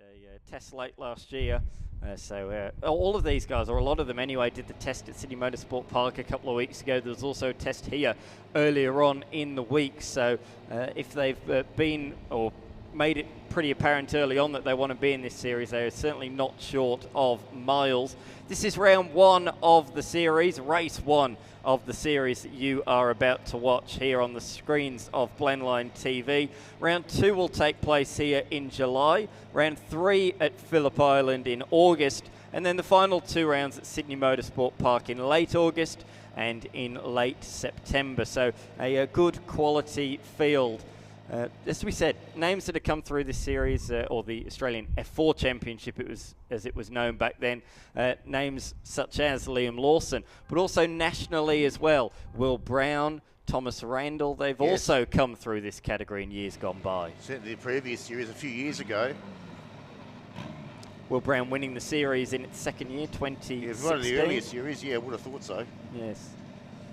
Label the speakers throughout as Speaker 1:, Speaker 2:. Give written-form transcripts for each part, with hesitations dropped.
Speaker 1: a test late last year. So all of these guys, or a lot of them anyway, did the test at Sydney Motorsport Park a couple of weeks ago. There was also a test here earlier on in the week. So if they've been or made it pretty apparent early on that they want to be in this series, they are certainly not short of miles. This is round one of the series, race one of the series that you are about to watch here on the screens of Blendline TV. Round two will take place here in July, round three at Phillip Island in August, and then the final two rounds at Sydney Motorsport Park in late August and in late September. So a good quality field. As we said, names that have come through this series, or the Australian F4 Championship, as it was known back then, names such as Liam Lawson, but also nationally as well, Will Brown, Thomas Randall, they've also come through this category in years gone by.
Speaker 2: Certainly the previous series a few years ago.
Speaker 1: Will Brown winning the series in its second year, 2016.
Speaker 2: It was one of the earlier series, yeah, I would have thought so.
Speaker 1: Yes.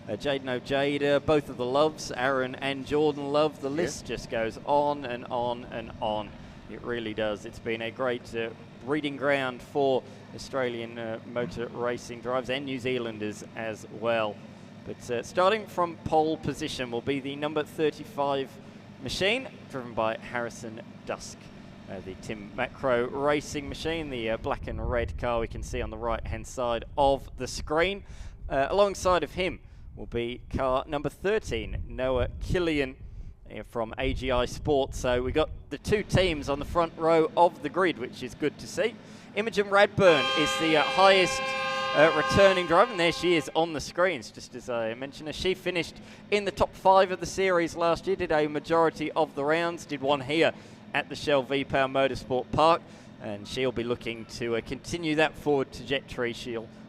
Speaker 1: Jaden O'Jada, both of the Loves, Aaron and Jordan Love. The list just goes on and on and on. It really does. It's been a great breeding ground for Australian motor racing drivers and New Zealanders as well. But starting from pole position will be the number 35 machine, driven by Harrison Dusk. The Tim Macro racing machine, the black and red car we can see on the right-hand side of the screen. Alongside of him will be car number 13, Noah Killian from AGI Sports. So we got the two teams on the front row of the grid, which is good to see. Imogen Radburn is the highest returning driver, and there she is on the screens, just as I mentioned. She finished in the top 5 of the series last year, did a majority of the rounds, did one here at the Shell V-Power Motorsport Park, and she'll be looking to continue that forward trajectory.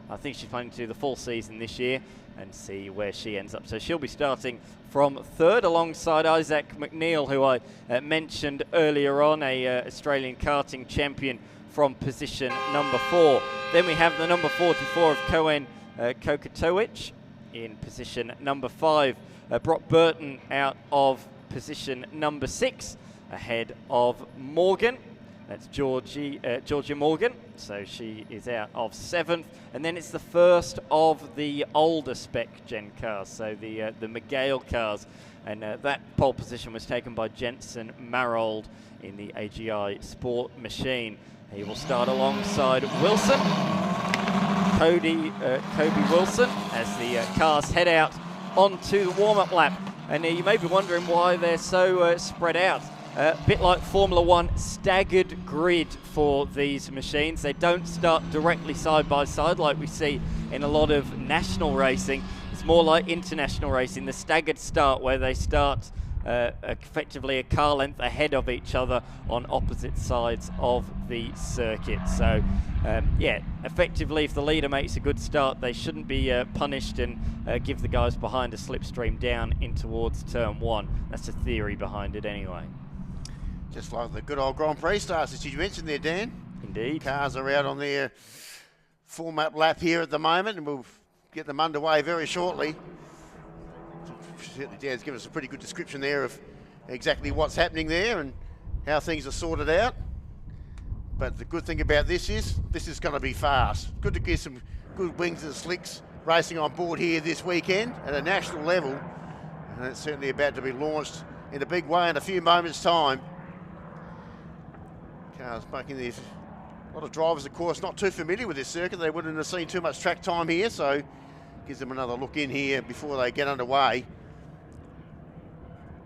Speaker 1: I think she's planning to do the full season this year and see where she ends up. So she'll be starting from third alongside Isaac McNeil, who I mentioned earlier on, a Australian karting champion from position number 4. Then we have the number 44 of Cohen Kokotowicz in position number 5. Brock Burton out of position number 6, ahead of Morgan. That's Georgia Morgan, so she is out of 7th. And then it's the first of the older spec gen cars, so the McGale cars. And that pole position was taken by Jensen Marold in the AGI Sport machine. He will start alongside Wilson, Kobe Wilson, as the cars head out onto the warm-up lap. And you may be wondering why they're so spread out. A bit like Formula One, staggered grid for these machines. They don't start directly side by side like we see in a lot of national racing. It's more like international racing, the staggered start, where they start effectively a car length ahead of each other on opposite sides of the circuit. So yeah, effectively if the leader makes a good start, they shouldn't be punished and give the guys behind a slipstream down in towards turn 1. That's the theory behind it anyway.
Speaker 2: Just like the good old Grand Prix starts, as you mentioned there, Dan.
Speaker 1: Indeed.
Speaker 2: Cars are out on their form-up lap here at the moment, and we'll get them underway very shortly. Certainly Dan's given us a pretty good description there of exactly what's happening there and how things are sorted out. But the good thing about this is going to be fast. Good to get some good wings and slicks racing on board here this weekend at a national level. And it's certainly about to be launched in a big way in a few moments' time. Cars making these, a lot of drivers, of course, not too familiar with this circuit. They wouldn't have seen too much track time here, so gives them another look in here before they get underway.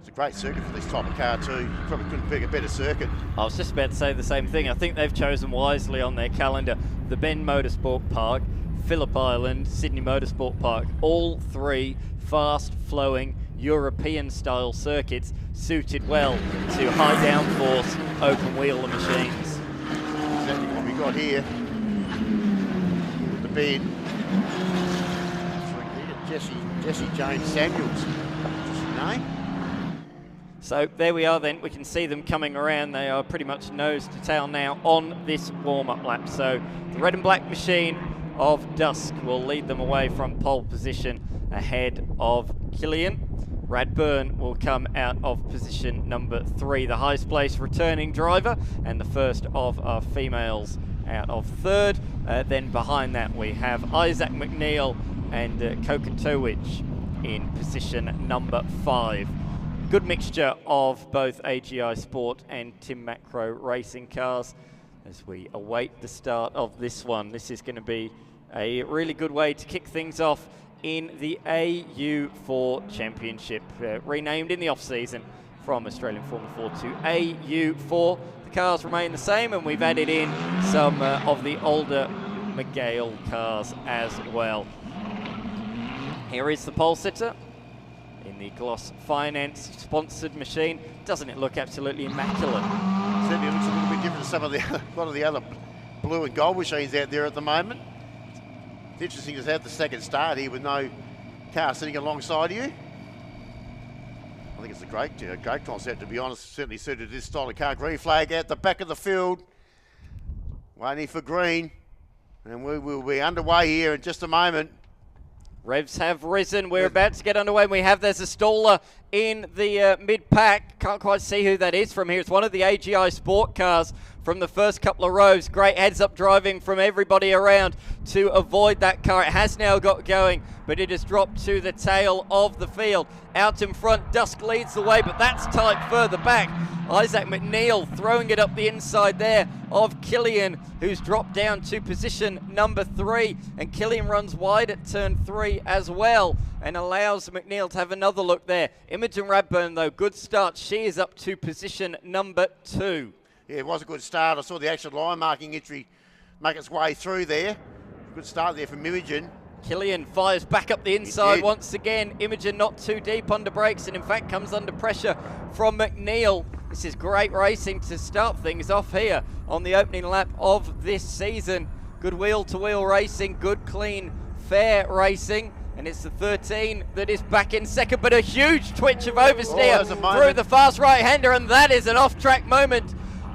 Speaker 2: It's a great circuit for this type of car too. You probably couldn't pick a better circuit.
Speaker 1: I was just about to say the same thing. I think they've chosen wisely on their calendar. The Bend Motorsport Park, Phillip Island, Sydney Motorsport Park, all 3 fast-flowing European-style circuits suited well to high downforce, open-wheel machines.
Speaker 2: Exactly what we got here. The bed. Jesse James Samuels. Name?
Speaker 1: So there we are then. We can see them coming around. They are pretty much nose to tail now on this warm-up lap. So the red and black machine of Dusk will lead them away from pole position ahead of Killian. Radburn will come out of position number 3, the highest place returning driver, and the first of our females out of 3rd. Then behind that we have Isaac McNeil and Kokotowicz in position number 5. Good mixture of both AGI Sport and Tim Macro racing cars as we await the start of this one. This is going to be a really good way to kick things off in the AU4 Championship, renamed in the off-season from Australian Formula 4 to AU4. The cars remain the same, and we've added in some of the older McGale cars as well. Here is the pole sitter in the Gloss Finance sponsored machine. Doesn't it look absolutely immaculate?
Speaker 2: Certainly looks a little bit different to some of the a lot of the other blue and gold machines out there at the moment. It's interesting to have the second start here with no car sitting alongside you. I think it's a great concept, to be honest. Certainly suited this style of car. Green flag at the back of the field, waiting for green, and we will be underway here in just a moment.
Speaker 1: Revs have risen. We're about to get underway. There's a staller in the mid-pack. Can't quite see who that is from here. It's one of the AGI Sport cars from the first couple of rows. Great heads-up driving from everybody around to avoid that car. It has now got going, but it has dropped to the tail of the field. Out in front, Dusk leads the way, but that's tight further back. Isaac McNeil throwing it up the inside there of Killian, who's dropped down to position number 3. And Killian runs wide at turn 3 as well and allows McNeil to have another look there. Imogen Radburn, though, good start. She is up to position number 2.
Speaker 2: Yeah, it was a good start. I saw the actual line marking entry make its way through there. Good start there from Imogen.
Speaker 1: Killian fires back up the inside once again. Imogen not too deep under brakes and in fact comes under pressure from McNeil. This is great racing to start things off here on the opening lap of this season. Good wheel-to-wheel racing, good, clean, fair racing. And it's the 13 that is back in second, but a huge twitch of oversteer through the fast right-hander, and that is an off-track moment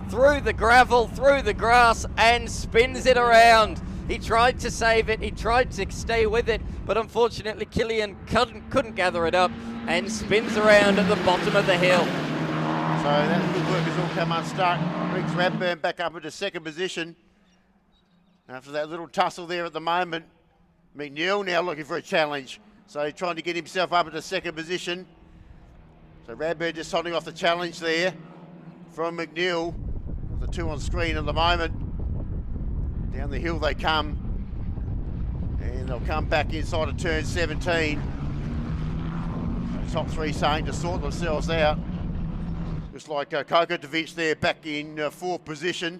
Speaker 1: through the gravel, through the grass, and spins it around. He tried to save it, he tried to stay with it, but unfortunately Killian couldn't gather it up and spins around at the bottom of the hill.
Speaker 2: So that good work has all come unstuck. Brings Radburn back up into second position. After that little tussle there at the moment, McNeil now looking for a challenge. So trying to get himself up into second position. So Radburn just holding off the challenge there from McNeil. The two on screen at the moment. Down the hill they come. And they'll come back inside of turn 17. The top 3 starting to sort themselves out. Just like Kokotowicz there back in 4th position.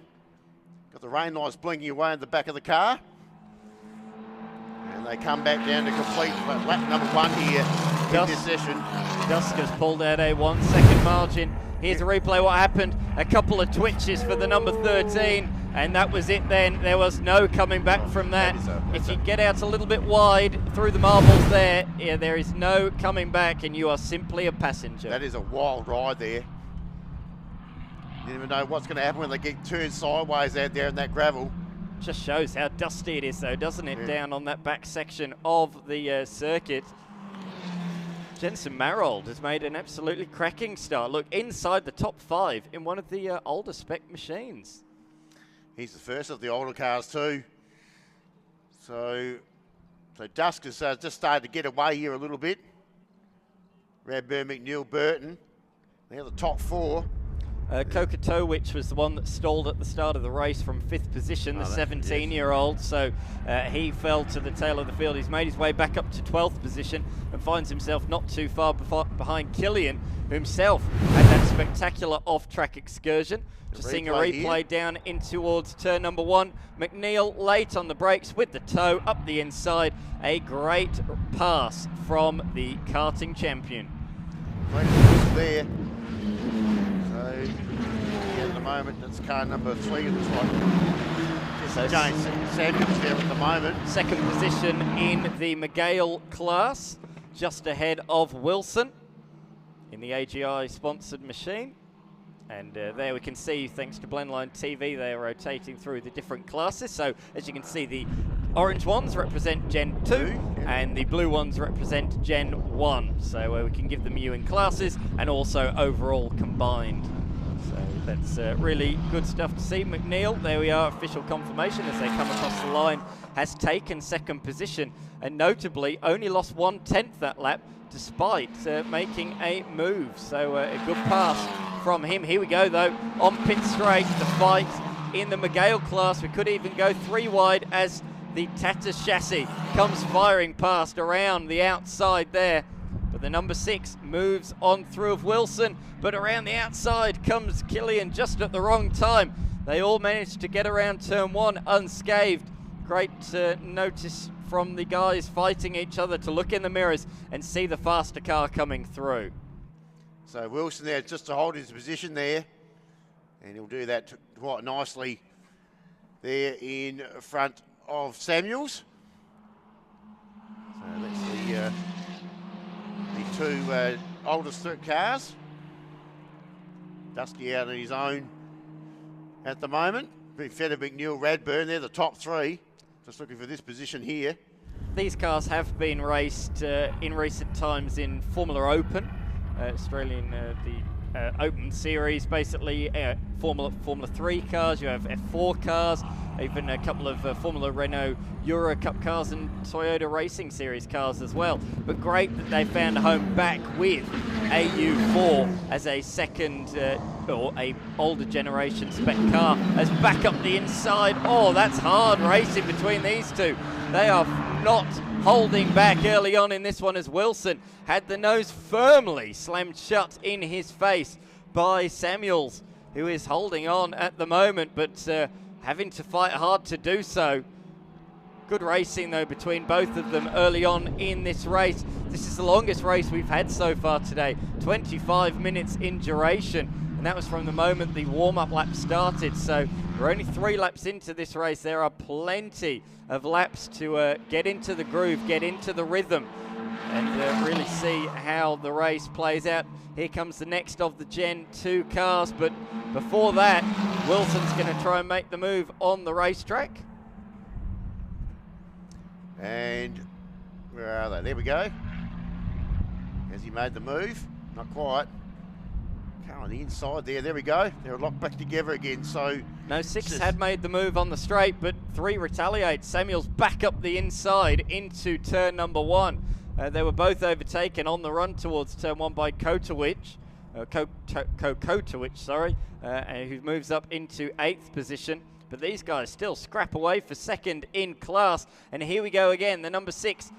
Speaker 2: Got the rain lights blinking away in the back of the car. And they come back down to complete lap number 1 here in this session.
Speaker 1: Dusk has pulled out a 1-second margin. Here's a replay what happened. A couple of twitches for the number 13, and that was it then. There was no coming back from that. If you get out a little bit wide through the marbles there, there is no coming back, and you are simply a passenger.
Speaker 2: That is a wild ride there. You never know what's going to happen when they get turned sideways out there in that gravel.
Speaker 1: Just shows how dusty it is, though, doesn't it, down on that back section of the circuit. Jensen Marold has made an absolutely cracking start. Look, inside the top 5 in one of the older spec machines.
Speaker 2: He's the first of the older cars too. So Dusk has just started to get away here a little bit. Radburn, McNeil, Burton. They're the top 4.
Speaker 1: Kokotowicz was the one that stalled at the start of the race from 5th position, the 17-year-old. So he fell to the tail of the field. He's made his way back up to 12th position and finds himself not too far behind Killian, who himself had that spectacular off-track excursion. Just seeing a replay down in towards turn number 1. McNeil late on the brakes with the toe up the inside. A great pass from the karting champion.
Speaker 2: Great there. At the moment, that's car number 3. It looks like James Samuels there at the moment.
Speaker 1: Second position in the McGale class, just ahead of Wilson in the AGI sponsored machine. And there we can see, thanks to Blendline TV, they are rotating through the different classes. So as you can see, the orange ones represent Gen 2 and the blue ones represent Gen 1. So we can give them you in classes and also overall combined. So that's really good stuff to see. McNeil, there we are, official confirmation as they come across the line, has taken second position and notably only lost 1/10 that lap despite making a move. So a good pass from him. Here we go though, on pit straight, the fight in the Miguel class. We could even go 3 wide as the Tata chassis comes firing past around the outside there. But the number 6 moves on through of Wilson, but around the outside comes Killian just at the wrong time. They all managed to get around turn 1 unscathed. Great notice from the guys fighting each other to look in the mirrors and see the faster car coming through.
Speaker 2: So Wilson there just to hold his position there, and he'll do that quite nicely there in front of Samuels. So that's the two oldest cars. Dusty out on his own at the moment. Feder, McNeil, Radburn, they're the top 3. Just looking for this position here.
Speaker 1: These cars have been raced in recent times in Formula Open, Australian, the Open Series, basically Formula 3 cars. You have F4 cars, even a couple of Formula Renault Euro Cup cars and Toyota Racing Series cars as well. But great that they found a home back with AU4 as a second or a older generation spec car as back up the inside. Oh, that's hard racing between these two. They are not holding back early on in this one as Wilson had the nose firmly slammed shut in his face by Samuels, who is holding on at the moment, but having to fight hard to do so. Good racing though between both of them early on in this race. This is the longest race we've had so far today, 25 minutes in duration, and that was from the moment the warm-up lap started. So we're only 3 laps into this race. There are plenty of laps to get into the groove, get into the rhythm, and really see how the race plays out. Here comes the next of the Gen 2 cars, but before that, Wilson's going to try and make the move on the racetrack. And where are they? There we go. Has he made the move? Not quite. Car on the inside there. There we go. They're locked back together again. So no, 6 had made the move on the straight, but 3 retaliates. Samuels back up the inside into turn number 1. They were both overtaken on the run towards turn 1 by Kotowicz, who moves up into 8th position. But these guys still scrap away for second in class. And here we go again, the number 6,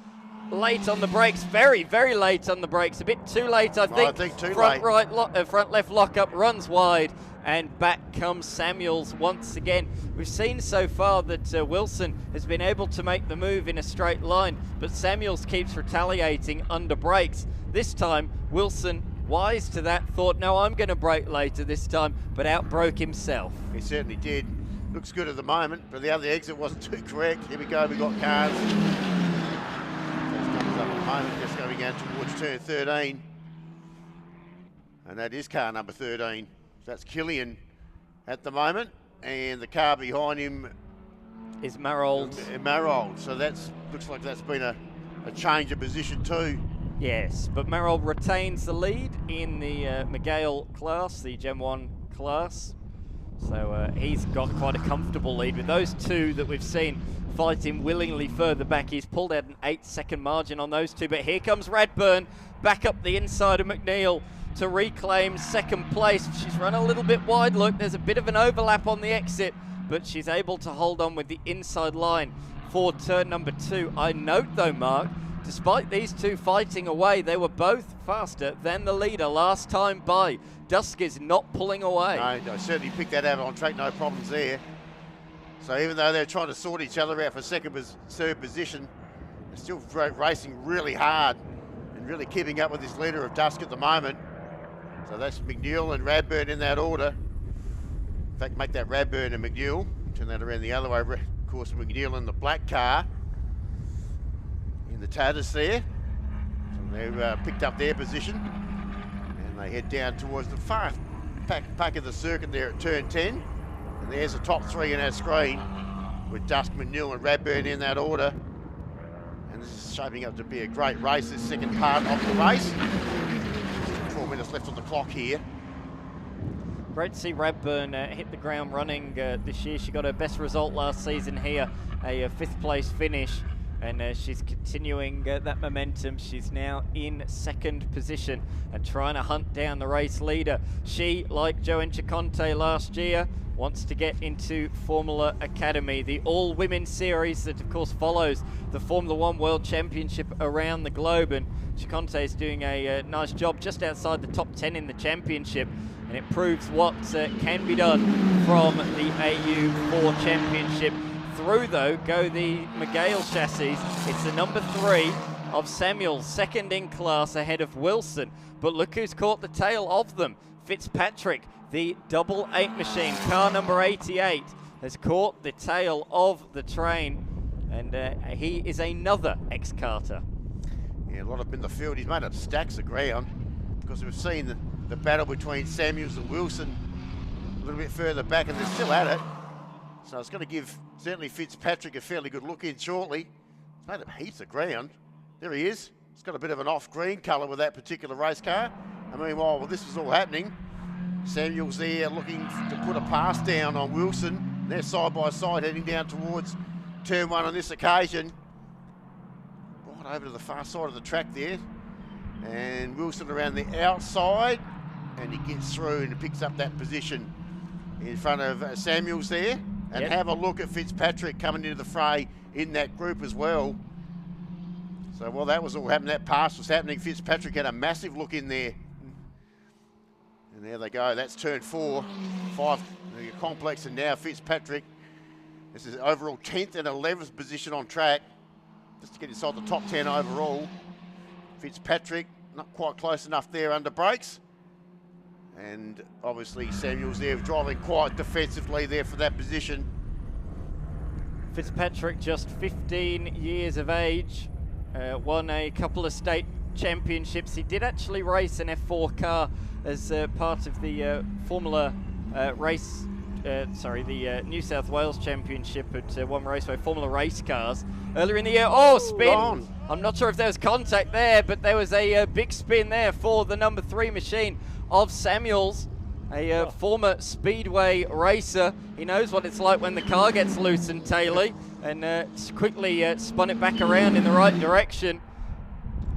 Speaker 1: late on the brakes, very, very late on the brakes. A bit too late, I think.
Speaker 2: Too
Speaker 1: front
Speaker 2: late.
Speaker 1: Front left lockup, runs wide, and back comes Samuels once again. We've seen so far that Wilson has been able to make the move in a straight line, but Samuels keeps retaliating under brakes. This time, Wilson, wise to that, thought, no, I'm going to brake later this time, but outbroke himself. He certainly did. Looks good at the moment, but the other exit wasn't too correct. Here we go, we've got cars. First comes up at the moment, just going out towards turn 13. And that is car number 13. That's Killian at the moment, and the car behind him is Marold. So that's looks like that's been a change of position too. Yes, but Marold retains the lead in the Miguel class, the Gen 1 class. So he's got quite a comfortable lead with those 2 that we've seen fighting willingly further back. He's pulled out an 8-second margin on those 2, but here comes Radburn back up the inside of McNeil to reclaim second place. She's run a little bit wide. Look, there's a bit of an overlap on the exit, but she's able to hold on with the inside line for turn number 2. I note though, Mark, despite these 2 fighting away, they were both faster than the leader last time by. Dusk is not pulling away. No, I certainly picked that out on track, no problems there. So even though they're trying to sort each other out for third position, they're still racing really hard and really keeping up with this leader of Dusk at the moment. So that's McNeil and Radburn in that order. In fact, make that Radburn and McNeil. Turn that around the other way. Of course, McNeil in the black car in the Tatus there. So they've picked up their position. And they head down towards the far back of the circuit there at turn 10. And there's the top 3 in our screen.
Speaker 2: with Dusk, McNeil and Radburn in that order. And this is shaping up to be a great race, this second part of the race. 4 minutes left on the clock here.
Speaker 1: Great to see Radburn hit the ground running this year. She got her best result last season here, a 5th place finish, and she's continuing that momentum. She's now in 2nd position and trying to hunt down the race leader. She, like Joanne Chiconte last year, wants to get into Formula Academy, the all-women series that of course follows the Formula One World Championship around the globe, and Chiconte is doing a nice job just outside the top 10 in the championship, and it proves what can be done from the AU4 championship. Through though go the McGale chassis. It's the number 3 of Samuels, 2nd in class ahead of Wilson, but look who's caught the tail of them. Fitzpatrick, the double 8 machine, car number 88, has caught the tail of the train, and he is another ex-karter.
Speaker 2: Yeah, a lot up in the field. He's made up stacks of ground, because we've seen the battle between Samuels and Wilson a little bit further back, and they're still at it. So it's going to give certainly Fitzpatrick a fairly good look in shortly. He's made up heaps of ground. There he is. He's got a bit of an off-green colour with that particular race car. And meanwhile, while this is all happening, Samuels there looking to put a pass down on Wilson. They're side by side heading down towards turn 1 on this occasion. Right over to the far side of the track there. And Wilson around the outside. And he gets through and picks up that position in front of Samuels there. And have a look at Fitzpatrick coming into the fray in that group as well. So while that was all happening, that pass was happening, Fitzpatrick had a massive look in there. And there they go, that's turn 4, 5, the complex, and now Fitzpatrick. This is overall 10th and 11th position on track, just to get inside the top 10 overall. Fitzpatrick, not quite close enough there under brakes. And obviously Samuels there driving quite defensively there for that position.
Speaker 1: Fitzpatrick, just 15 years of age, won a couple of state championships. He did actually race an F4 car as part of the Formula the New South Wales Championship at One Raceway Formula Race Cars earlier in the year. Oh, spin!
Speaker 2: Gone.
Speaker 1: I'm not sure if there was contact there, but there was a big spin there for the number 3 machine of Samuels, a former Speedway racer. He knows what it's like when the car gets loose and taily, and quickly spun it back around in the right direction.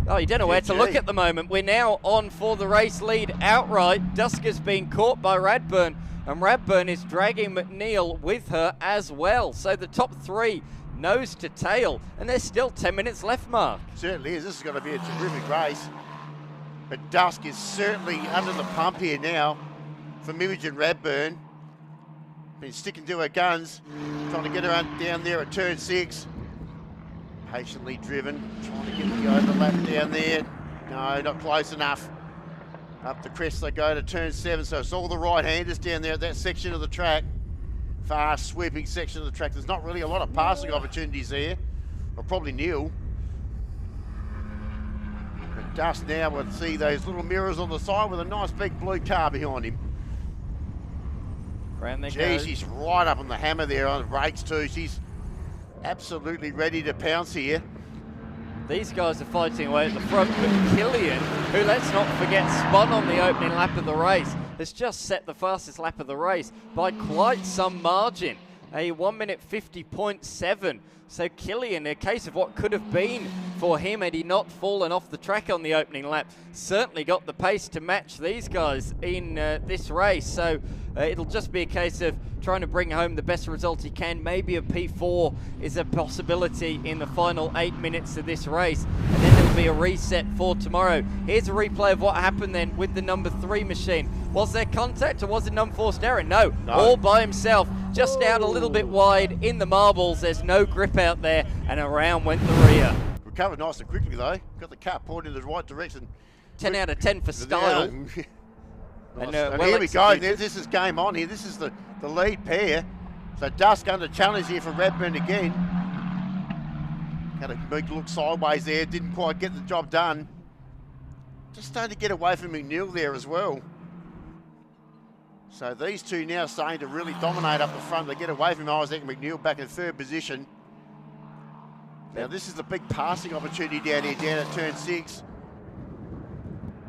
Speaker 1: Oh, you don't know where to look at the moment. We're now on for the race lead outright. Dusker's being caught by Radburn, and Radburn is dragging McNeil with her as well. So the top 3 nose to tail, and there's still 10 minutes left, Mark.
Speaker 2: Certainly is. This is going to be a terrific race. But Dusk is certainly under the pump here now from Imogen Radburn. Been sticking to her guns, trying to get her down there at turn 6. Patiently driven, trying to get the overlap down there. No, not close enough. Up the crest they go to turn 7, so it's all the right-handers down there at that section of the track. Fast, sweeping section of the track. There's not really a lot of passing opportunities there, or probably nil. But Dust now would see those little mirrors on the side with a nice big blue car behind him. Geez, she's right up on the hammer there on the brakes too. She's absolutely ready to pounce here.
Speaker 1: These guys are fighting away at the front, but Killian, who, let's not forget, spun on the opening lap of the race, has just set the fastest lap of the race by quite some margin, a 1 minute 50.7. So Killian, a case of what could have been for him had he not fallen off the track on the opening lap, certainly got the pace to match these guys in this race. So it'll just be a case of trying to bring home the best result he can. Maybe a P4 is a possibility in the final 8 minutes of this race, and then there'll be a reset for tomorrow. Here's a replay of what happened then with the number 3 machine. Was there contact, or was it an unforced error? No, all by himself, just out a little bit wide in the marbles. There's no grip out there, and around went the rear.
Speaker 2: Recovered nice and quickly though. Got the car pointed in the right direction.
Speaker 1: 10 out of 10 for style.
Speaker 2: Nice.
Speaker 1: And
Speaker 2: well, here we go. This is game on here. This is the lead pair. So Dusk under challenge here for Radburn again. Had a big look sideways there. Didn't quite get the job done. Just starting to get away from McNeil there as well. So these two now starting to really dominate up the front. They get away from Isaac McNeil back in third position. Now this is the big passing opportunity down here, down at turn 6.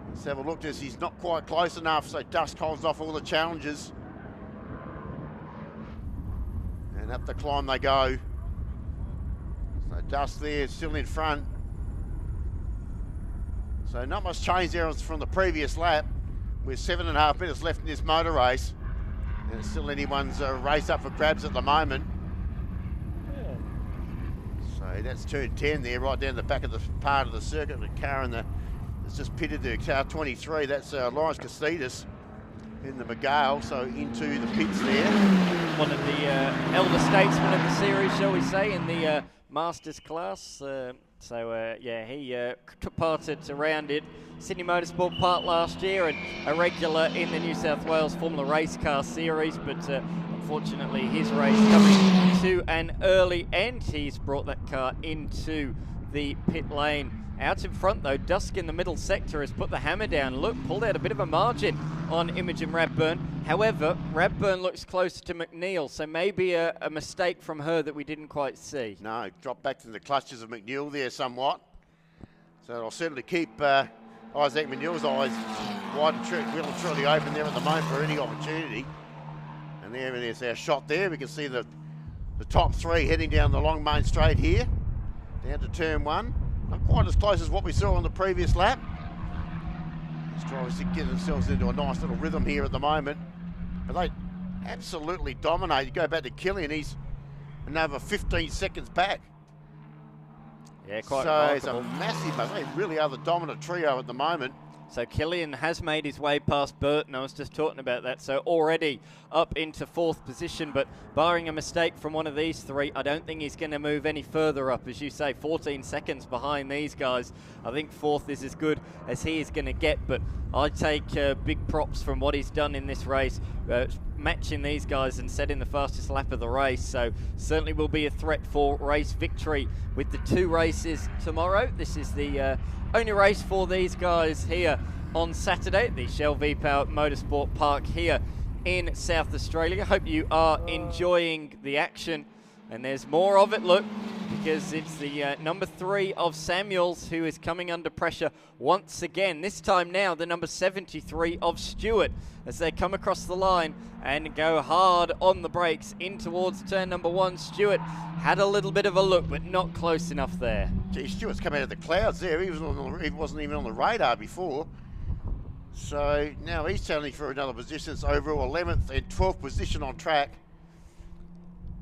Speaker 2: Let's have a look as he's not quite close enough, so Dust holds off all the challenges. And up the climb they go. So Dust there, still in front. So not much change there from the previous lap. With 7.5 minutes left in this motor race. And it's still anyone's race up for grabs at the moment.
Speaker 1: Yeah.
Speaker 2: So that's turn 10 there, right down the back of the part of the circuit. The car in the, it's just pitted to car 23. That's Lawrence Castidis in the McGale, so into the pits there.
Speaker 1: One of the elder statesmen of the series, shall we say, in the Masters class. Yeah, he took part around it. Sydney Motorsport Park last year and a regular in the New South Wales Formula Race Car Series, but unfortunately his race coming to an early end. He's brought that car into the pit lane. Out in front though, Dusk in the middle sector has put the hammer down. Look, pulled out a bit of a margin on Imogen Radburn. However, Radburn looks closer to McNeil, so maybe a mistake from her that we didn't quite see.
Speaker 2: No, dropped back to the clutches of McNeil there somewhat. So it'll certainly keep Isaac McNeil's eyes wide and well and truly open there at the moment for any opportunity. And there's our shot there. We can see the top three heading down the long main straight here, down to turn 1. Not quite as close as what we saw on the previous lap. These drivers get themselves into a nice little rhythm here at the moment. But they absolutely dominate. You go back to Killian, he's another 15 seconds back.
Speaker 1: Yeah, quite
Speaker 2: so
Speaker 1: remarkable.
Speaker 2: It's a massive, they really are the dominant trio at the moment.
Speaker 1: So Killian has made his way past Burton. I was just talking about that. So already up into 4th position, but barring a mistake from one of these three, I don't think he's going to move any further up. As you say, 14 seconds behind these guys. I think 4th is as good as he is going to get, but I take big props from what he's done in this race, matching these guys and setting the fastest lap of the race. So certainly will be a threat for race victory with the 2 races tomorrow. This is the only race for these guys here on Saturday at the Shell V-Power Motorsport Park here in South Australia. Hope you are enjoying the action, and there's more of it, look, because it's the number 3 of Samuels who is coming under pressure once again. This time now the number 73 of Stewart as they come across the line and go hard on the brakes in towards turn number 1. Stewart had a little bit of a look, but not close enough there.
Speaker 2: Gee, Stewart's come out of the clouds there. He wasn't even on the radar before. So now he's challenging for another position. It's overall 11th and 12th position on track.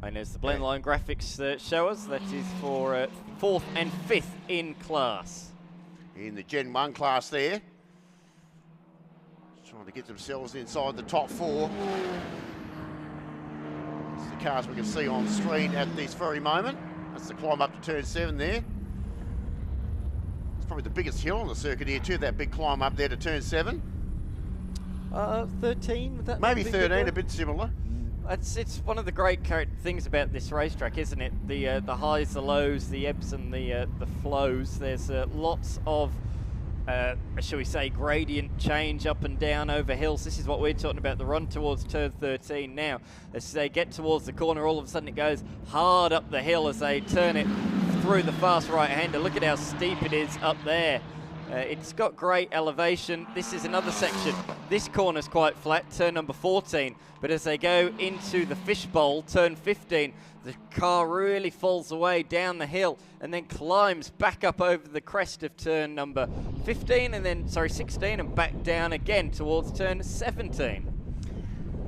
Speaker 1: And as the blend line graphics show us, that is for 4th and 5th in class.
Speaker 2: In the Gen 1 class there. Trying to get themselves inside the top 4. It's the cars we can see on screen at this very moment. That's the climb up to turn 7 there. It's probably the biggest hill on the circuit here too, that big climb up there to turn 7.
Speaker 1: 13?
Speaker 2: Maybe 13, a bit similar.
Speaker 1: It's one of the great things about this racetrack, isn't it? The highs, the lows, the ebbs and the flows. There's lots of, shall we say, gradient change up and down over hills. This is what we're talking about, the run towards turn 13 now. As they get towards the corner, all of a sudden it goes hard up the hill as they turn it through the fast right-hander. Look at how steep it is up there. It's got great elevation. This is another section. This corner's quite flat, turn number 14. But as they go into the fishbowl, turn 15, the car really falls away down the hill and then climbs back up over the crest of turn number 15 and then, 16, and back down again towards turn 17.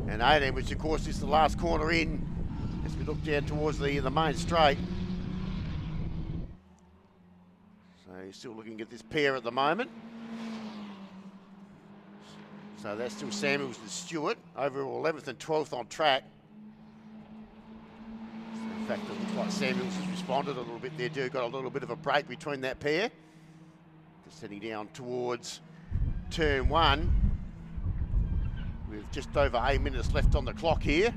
Speaker 2: And 18, which of course is the last corner in as we look down towards the main straight. He's still looking at this pair at the moment. So that's still Samuels and Stewart, overall 11th and 12th on track. So in fact, it looks like Samuels has responded a little bit there, too. Got a little bit of a break between that pair. Just heading down towards turn 1. With just over 8 minutes left on the clock here.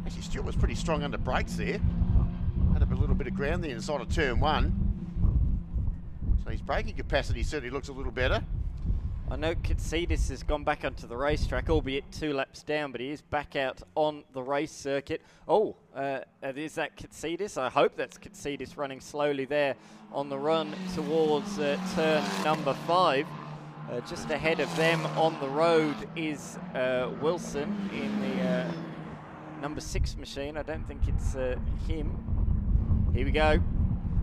Speaker 2: Actually, Stewart was pretty strong under brakes there. Had a little bit of ground there inside of turn 1. So his braking capacity certainly looks a little better.
Speaker 1: I know Katsidis has gone back onto the racetrack, albeit 2 laps down, but he is back out on the race circuit. Oh, is that Katsidis? I hope that's Katsidis running slowly there on the run towards turn number 5. Just ahead of them on the road is Wilson in the number 6 machine. I don't think it's him. Here we go.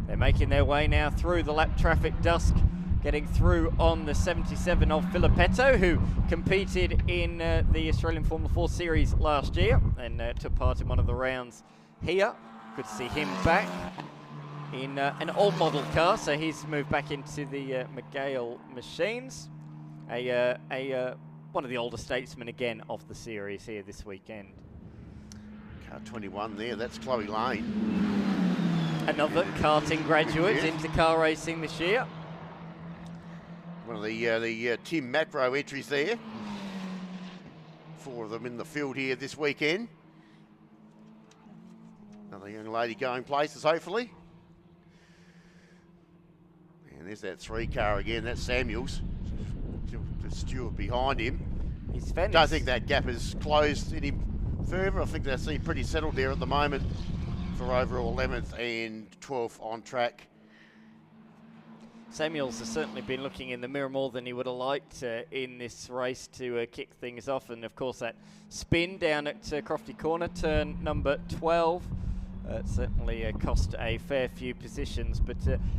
Speaker 1: They're making their way now through the lap traffic. Dusk getting through on the 77 of Filippetto, who competed in the Australian Formula 4 Series last year and took part in one of the rounds here. Good to see him back in an old model car, so he's moved back into the McGale machines. One of the older statesmen again of the series here this weekend.
Speaker 2: Car 21 there, that's Chloe Lane.
Speaker 1: Another karting graduate into car racing this year.
Speaker 2: One of the Tim Macro entries there. 4 of them in the field here this weekend. Another young lady going places, hopefully. And there's that 3 car again, that's Samuels. The Stewart behind him. Don't think that gap has closed any further. I think they seem pretty settled there at the moment for overall 11th and 12th on track.
Speaker 1: Samuels has certainly been looking in the mirror more than he would have liked in this race to kick things off. And of course that spin down at Crofty Corner, turn number 12, certainly cost a fair few positions, but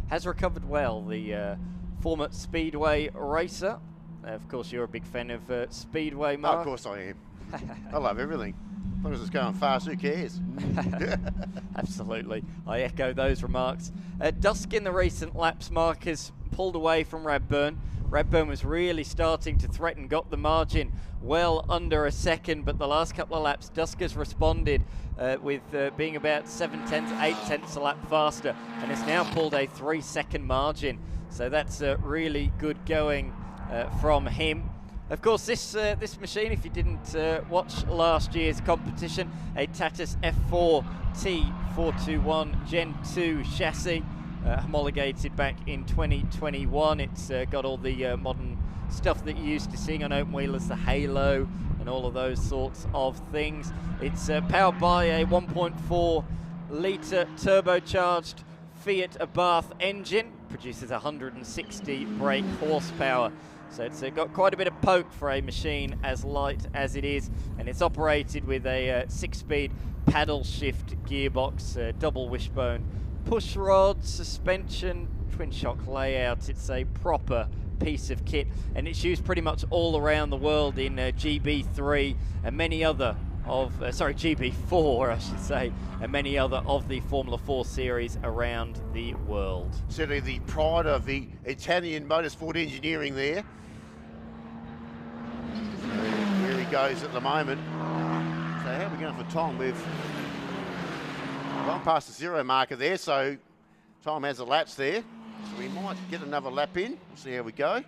Speaker 1: has recovered well. The former Speedway racer. Of course you're a big fan of Speedway, Mark.
Speaker 2: Oh, of course I am. I love everything. As long as it's going fast, who cares?
Speaker 1: Absolutely. I echo those remarks. Dusk in the recent laps, Mark, has pulled away from Radburn. Radburn was really starting to threaten, got the margin well under a second, but the last couple of laps, Dusk has responded with being about 7/10, 8/10 a lap faster, and has now pulled a 3-second margin. So that's really good going from him. Of course, this machine, if you didn't watch last year's competition, a Tatus F4 T421 Gen 2 chassis, homologated back in 2021. It's got all the modern stuff that you're used to seeing on open wheelers, the halo and all of those sorts of things. It's powered by a 1.4 litre turbocharged Fiat Abarth engine, produces 160 brake horsepower. So it's got quite a bit of poke for a machine as light as it is, and it's operated with a 6-speed paddle shift gearbox, double wishbone push rod, suspension, twin shock layout. It's a proper piece of kit, and it's used pretty much all around the world in GB3 and many other of, GB4 I should say, and many other of the Formula 4 series around the world.
Speaker 2: Certainly the pride of the Italian motorsport engineering there. Where he goes at the moment. So how are we going for time? We've gone past the 0 marker there, so time has elapsed there. So we might get another lap in. We'll see how we go.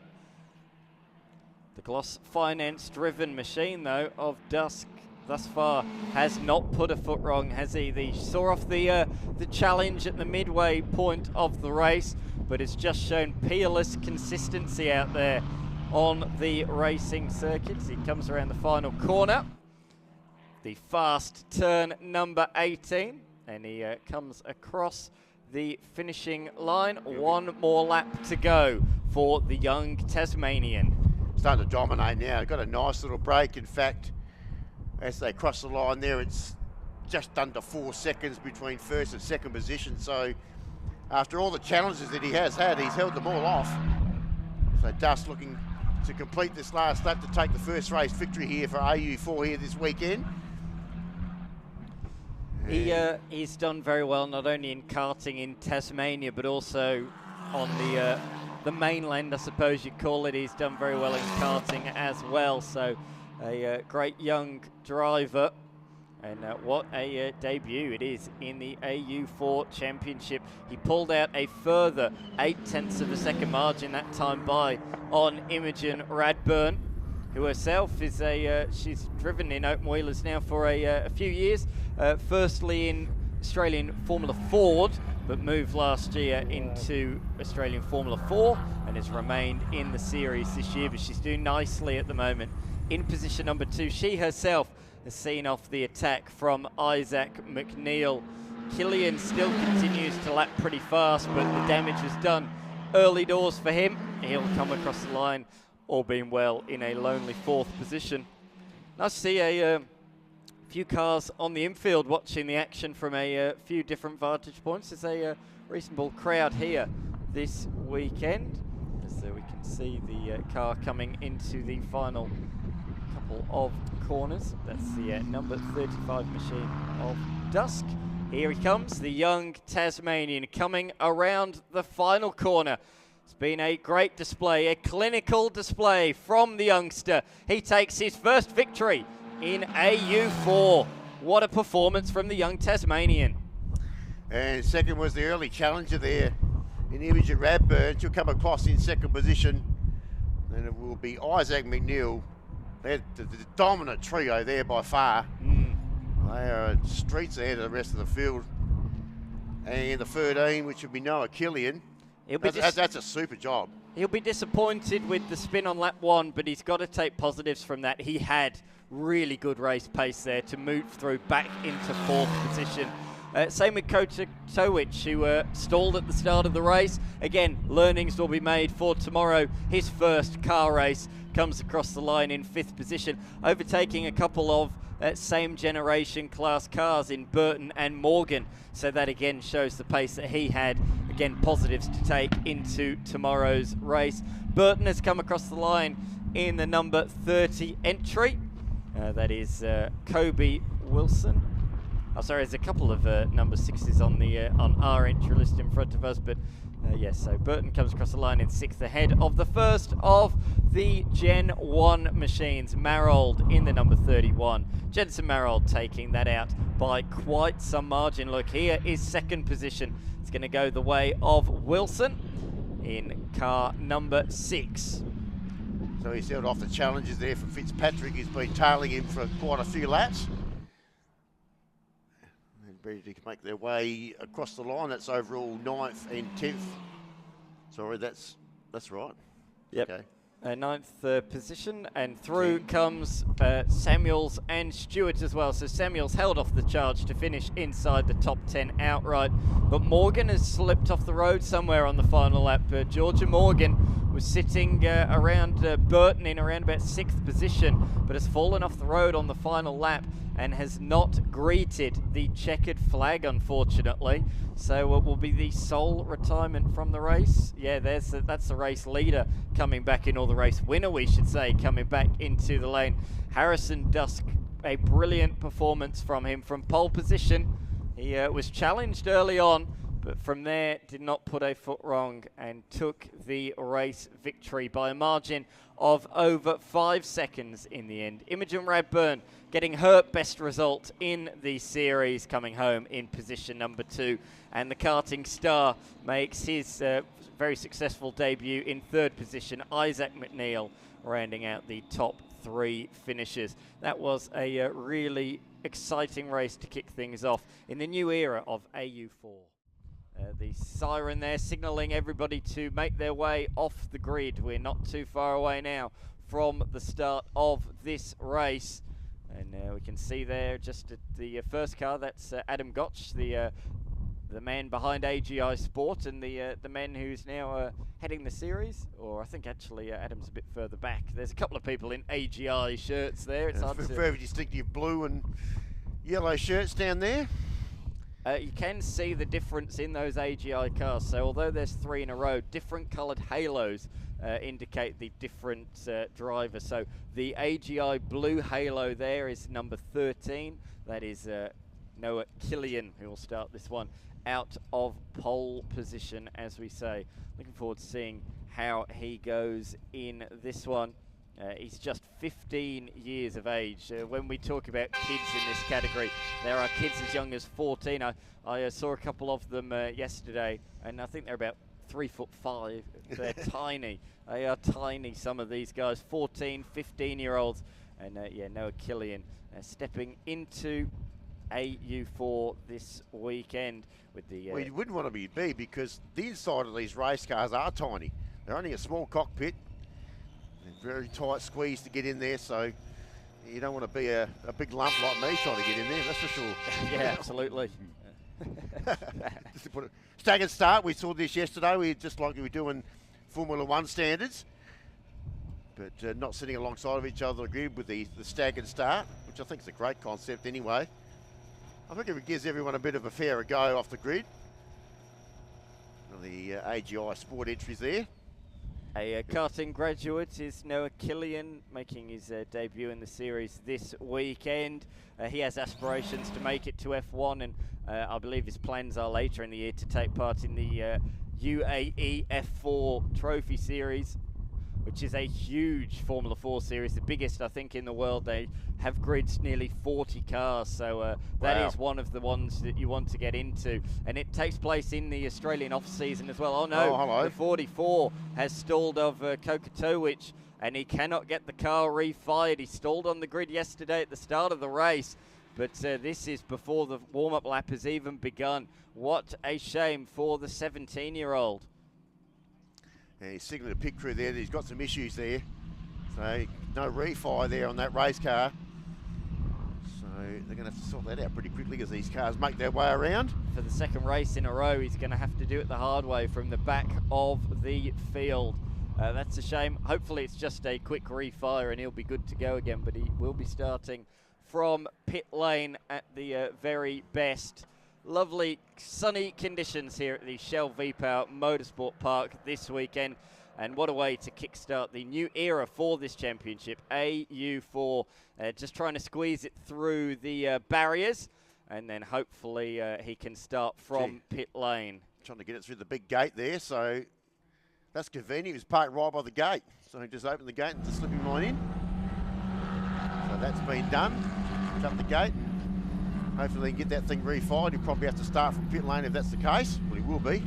Speaker 1: The Gloss Finance driven machine though of Dusk thus far has not put a foot wrong, has he? He saw off the challenge at the midway point of the race, but it's just shown peerless consistency out there on the racing circuits. He comes around the final corner, the fast turn number 18, and he comes across the finishing line. One more lap to go for the young Tasmanian.
Speaker 2: Starting to dominate now. Got a nice little break. In fact, as they cross the line there, it's just under 4 seconds between first and second position. So after all the challenges that he has had, he's held them all off. So Dust looking to complete this last lap to take the first race victory here for AU4 here this weekend.
Speaker 1: He's done very well, not only in karting in Tasmania, but also on the mainland, I suppose you'd call it. He's done very well in karting as well. So a great young driver, and what a debut it is in the AU4 Championship. He pulled out a further 0.8 of a second margin that time by on Imogen Radburn, who herself is she's driven in open wheelers now for a few years. Firstly in Australian Formula Ford, but moved last year into Australian Formula 4 and has remained in the series this year, but she's doing nicely at the moment in position number 2. She herself has seen off the attack from Isaac McNeil. Killian still continues to lap pretty fast, but the damage was done early doors for him. He'll come across the line, all being well, in a lonely 4th position. Nice to see a few cars on the infield watching the action from a few different vantage points. There's a reasonable crowd here this weekend, as we can see the car coming into the final couple of corners. That's the number 35 machine of Dusk. Here he comes, the young Tasmanian, coming around the final corner. It's been a great display, a clinical display from the youngster. He takes his first victory in AU4. What a performance from the young Tasmanian.
Speaker 2: And second was the early challenger there in Imogen Radburn. She'll come across in second position. And it will be Isaac McNeil. They're the dominant trio there by far. They are streets ahead of the rest of the field. And the 13, which would be Noah Killian. That's a super job.
Speaker 1: He'll be disappointed with the spin on lap 1, but he's got to take positives from that. He had really good race pace there to move through back into 4th position. Same with Kota Towich, who stalled at the start of the race. Again, learnings will be made for tomorrow. His first car race comes across the line in 5th position, overtaking a couple of same generation class cars in Burton and Morgan. So that again shows the pace that he had. Again, positives to take into tomorrow's race. Burton has come across the line in the number 30 entry. That is Kobe Wilson. Oh, sorry, there's a couple of number 6s on the on our entry list in front of us, but yes, so Burton comes across the line in 6th, ahead of the first of the Gen 1 machines, Marold in the number 31. Jensen Marold taking that out by quite some margin. Look, here is 2nd position. It's going to go the way of Wilson in car number 6.
Speaker 2: So he's held off the challenges there from Fitzpatrick. He's been tailing him for quite a few laps. Ready to make their way across the line. That's overall 9th and 10th. Sorry, that's right.
Speaker 1: Yep.
Speaker 2: Okay.
Speaker 1: 9th position, and through comes Samuels and Stewart as well. So Samuels held off the charge to finish inside the top 10 outright, but Morgan has slipped off the road somewhere on the final lap. Georgia Morgan was sitting around Burton in around about 6th position, but has fallen off the road on the final lap and has not greeted the checkered flag, unfortunately. So it will be the sole retirement from the race. Yeah, that's the race leader coming back in, or the race winner, we should say, coming back into the lane. Harrison Dusk, a brilliant performance from him from pole position. He was challenged early on, but from there did not put a foot wrong and took the race victory by a margin of over 5 seconds in the end. Imogen Radburn getting her best result in the series, coming home in position number 2. And the karting star makes his very successful debut in 3rd position. Isaac McNeil rounding out the top 3 finishers. That was a really exciting race to kick things off in the new era of AU4. The siren there signalling everybody to make their way off the grid. We're not too far away now from the start of this race. And we can see there just at the first car, that's Adam Gotch, the man behind AGI Sport, and the man who's now heading the series. Or I think actually Adam's a bit further back. There's a couple of people in AGI shirts there. It's hard to
Speaker 2: very distinctive blue and yellow shirts down there.
Speaker 1: You can see the difference in those AGI cars. So although there's 3 in a row, different coloured halos indicate the different driver. So the AGI blue halo there is number 13. That is Noah Killian, who will start this one out of pole position, as we say. Looking forward to seeing how he goes in this one. He's just 15 years of age. When we talk about kids in this category, there are kids as young as 14. I saw a couple of them yesterday, and I think they're about 3'5". They're tiny. They are tiny, some of these guys. 14, 15-year-olds. And yeah, Noah Killian stepping into AU4 this weekend with the...
Speaker 2: well, you wouldn't want to be because the inside of these race cars are tiny. They're only a small cockpit. They're very tight squeeze to get in there, so you don't want to be a big lump like me trying to get in there, that's for sure.
Speaker 1: Yeah, absolutely.
Speaker 2: Just to put it, staggered start, we saw this yesterday. We just like we were doing Formula One standards, but not sitting alongside of each other on the grid with the staggered start, which I think is a great concept anyway. I think it gives everyone a bit of a fairer go off the grid. The AGI Sport entries there.
Speaker 1: A karting graduate is Noah Killian, making his debut in the series this weekend. He has aspirations to make it to F1, and I believe his plans are later in the year to take part in the UAE F4 Trophy Series, which is a huge Formula 4 series, the biggest, I think, in the world. They have grids nearly 40 cars, so that is one of the ones that you want to get into. And it takes place in the Australian off-season as well. Oh, no, the 44 has stalled of Kokotowicz, and he cannot get the car refired. He stalled on the grid yesterday at the start of the race, but this is before the warm-up lap has even begun. What a shame for the 17-year-old.
Speaker 2: And he's signaling the pit crew there that he's got some issues there. So no refire there on that race car. So they're going to have to sort that out pretty quickly as these cars make their way around.
Speaker 1: For the second race in a row, he's going to have to do it the hard way from the back of the field. That's a shame. Hopefully it's just a quick refire and he'll be good to go again, but he will be starting from pit lane at the very best. Lovely sunny conditions here at the Shell V-Power Motorsport Park this weekend, and what a way to kickstart the new era for this championship. AU4 just trying to squeeze it through the barriers, and then hopefully he can start from pit lane.
Speaker 2: Trying to get it through the big gate there, so that's convenient. He was parked right by the gate, so he just opened the gate and just slip him right in. So that's been done. Shut the gate. Hopefully he can get that thing refired. He'll probably have to start from pit lane if that's the case. Well, he will be.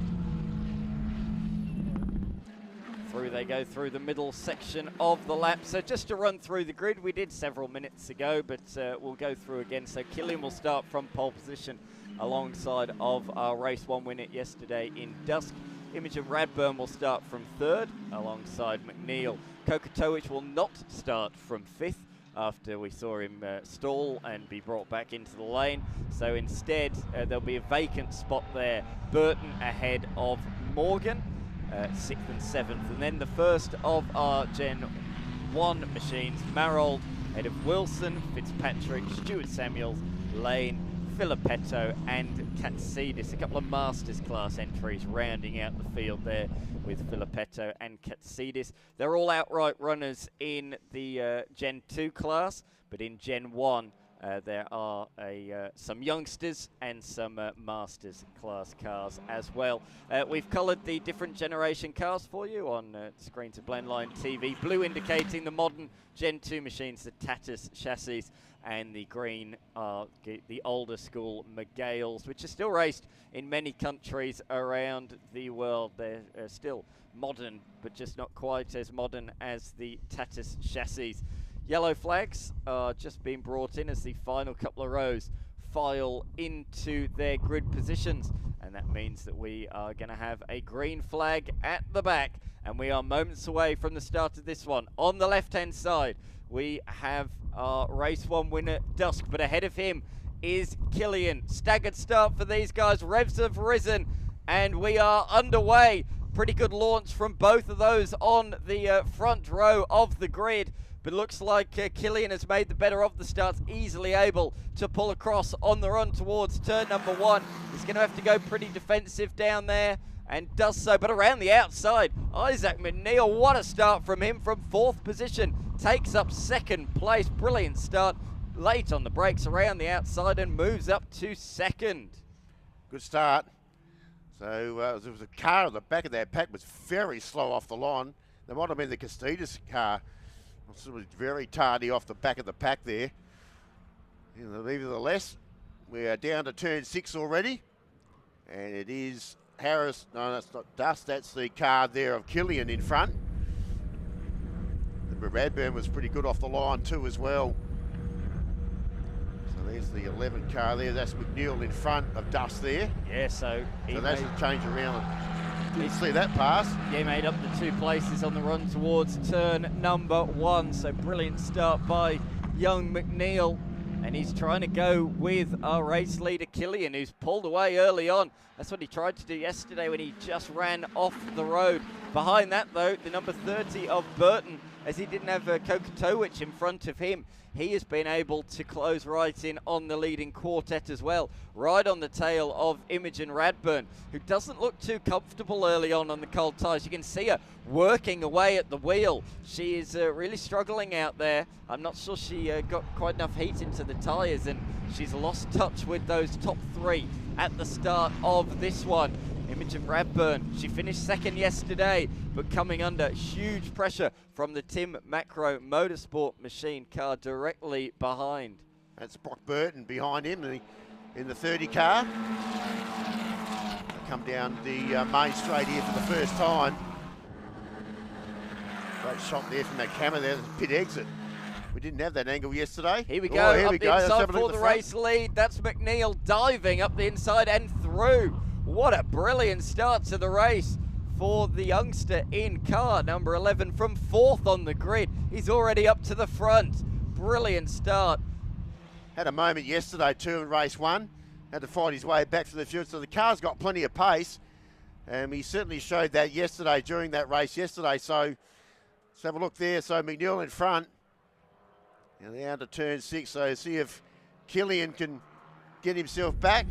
Speaker 1: Through they go through the middle section of the lap. So just to run through the grid, we did several minutes ago, but we'll go through again. So Killian will start from pole position alongside of our race one winner yesterday in Dusk. Imogen Radburn will start from third alongside McNeil. Kokotowicz will not start from fifth after we saw him stall and be brought back into the lane. So instead, there'll be a vacant spot there. Burton ahead of Morgan, 6th and 7th. And then the first of our Gen 1 machines, Marold ahead of Wilson, Fitzpatrick, Stuart Samuels, Lane, Filippetto and Katsidis. A couple of Masters class entries rounding out the field there with Filippetto and Katsidis. They're all outright runners in the Gen 2 class, but in Gen 1 there are some youngsters and some Masters class cars as well. We've coloured the different generation cars for you on screen to Blendline TV. Blue indicating the modern Gen 2 machines, the Tatus chassis, and the green are the older school Megales, which are still raced in many countries around the world. They're still modern, but just not quite as modern as the Tatus chassis. Yellow flags are just being brought in as the final couple of rows file into their grid positions, and that means that we are going to have a green flag at the back, and we are moments away from the start of this one. On the left hand side we have our race one winner Dusk, but ahead of him is Killian. Staggered start for these guys, revs have risen and we are underway. Pretty good launch from both of those on the front row of the grid. But looks like Killian has made the better of the starts, easily able to pull across on the run towards turn number 1. He's going to have to go pretty defensive down there, and does so. But around the outside, Isaac McNeil, what a start from him from 4th position. Takes up 2nd place. Brilliant start. Late on the brakes around the outside and moves up to 2nd.
Speaker 2: Good start. So there was a car at the back of that pack was very slow off the line. That might have been the Castidis car. It was very tardy off the back of the pack there. Nevertheless, we are down to turn 6 already. And it is Harris. No, that's not Dust. That's the car there of Killian in front. The Radburn was pretty good off the line too as well. So There's the 11 car there. That's McNeil in front of Dusk there.
Speaker 1: Yeah, so
Speaker 2: that's a change around. Didn't see that pass.
Speaker 1: He made up the 2 places on the run towards turn number 1. So brilliant start by young McNeil. And he's trying to go with our race leader, Killian, who's pulled away early on. That's what he tried to do yesterday when he just ran off the road. Behind that, though, the number 30 of Burton, as he didn't have Kokotowicz in front of him. He has been able to close right in on the leading quartet as well, right on the tail of Imogen Radburn, who doesn't look too comfortable early on the cold tyres. You can see her working away at the wheel. She is really struggling out there. I'm not sure she got quite enough heat into the tyres, and she's lost touch with those top 3 at the start of this one. Imogen Radburn, she finished second yesterday, but coming under huge pressure from the Tim Macro Motorsport machine car directly behind.
Speaker 2: That's Brock Burton behind him in the 30 car. They come down the main straight here for the first time. Great shot there from that camera there, the pit exit. We didn't have that angle yesterday.
Speaker 1: Here we go,
Speaker 2: here
Speaker 1: up
Speaker 2: we
Speaker 1: the
Speaker 2: go.
Speaker 1: inside for the race lead. That's McNeil diving up the inside and through. What a brilliant start to the race for the youngster in car number 11 from 4th on the grid. He's already up to the front. Brilliant start.
Speaker 2: Had a moment yesterday too in race 1. Had to fight his way back to the field. So the car's got plenty of pace. He certainly showed that yesterday during that race yesterday. So let's have a look there. So McNeil in front. And now to turn 6. So see if Killian can get himself back.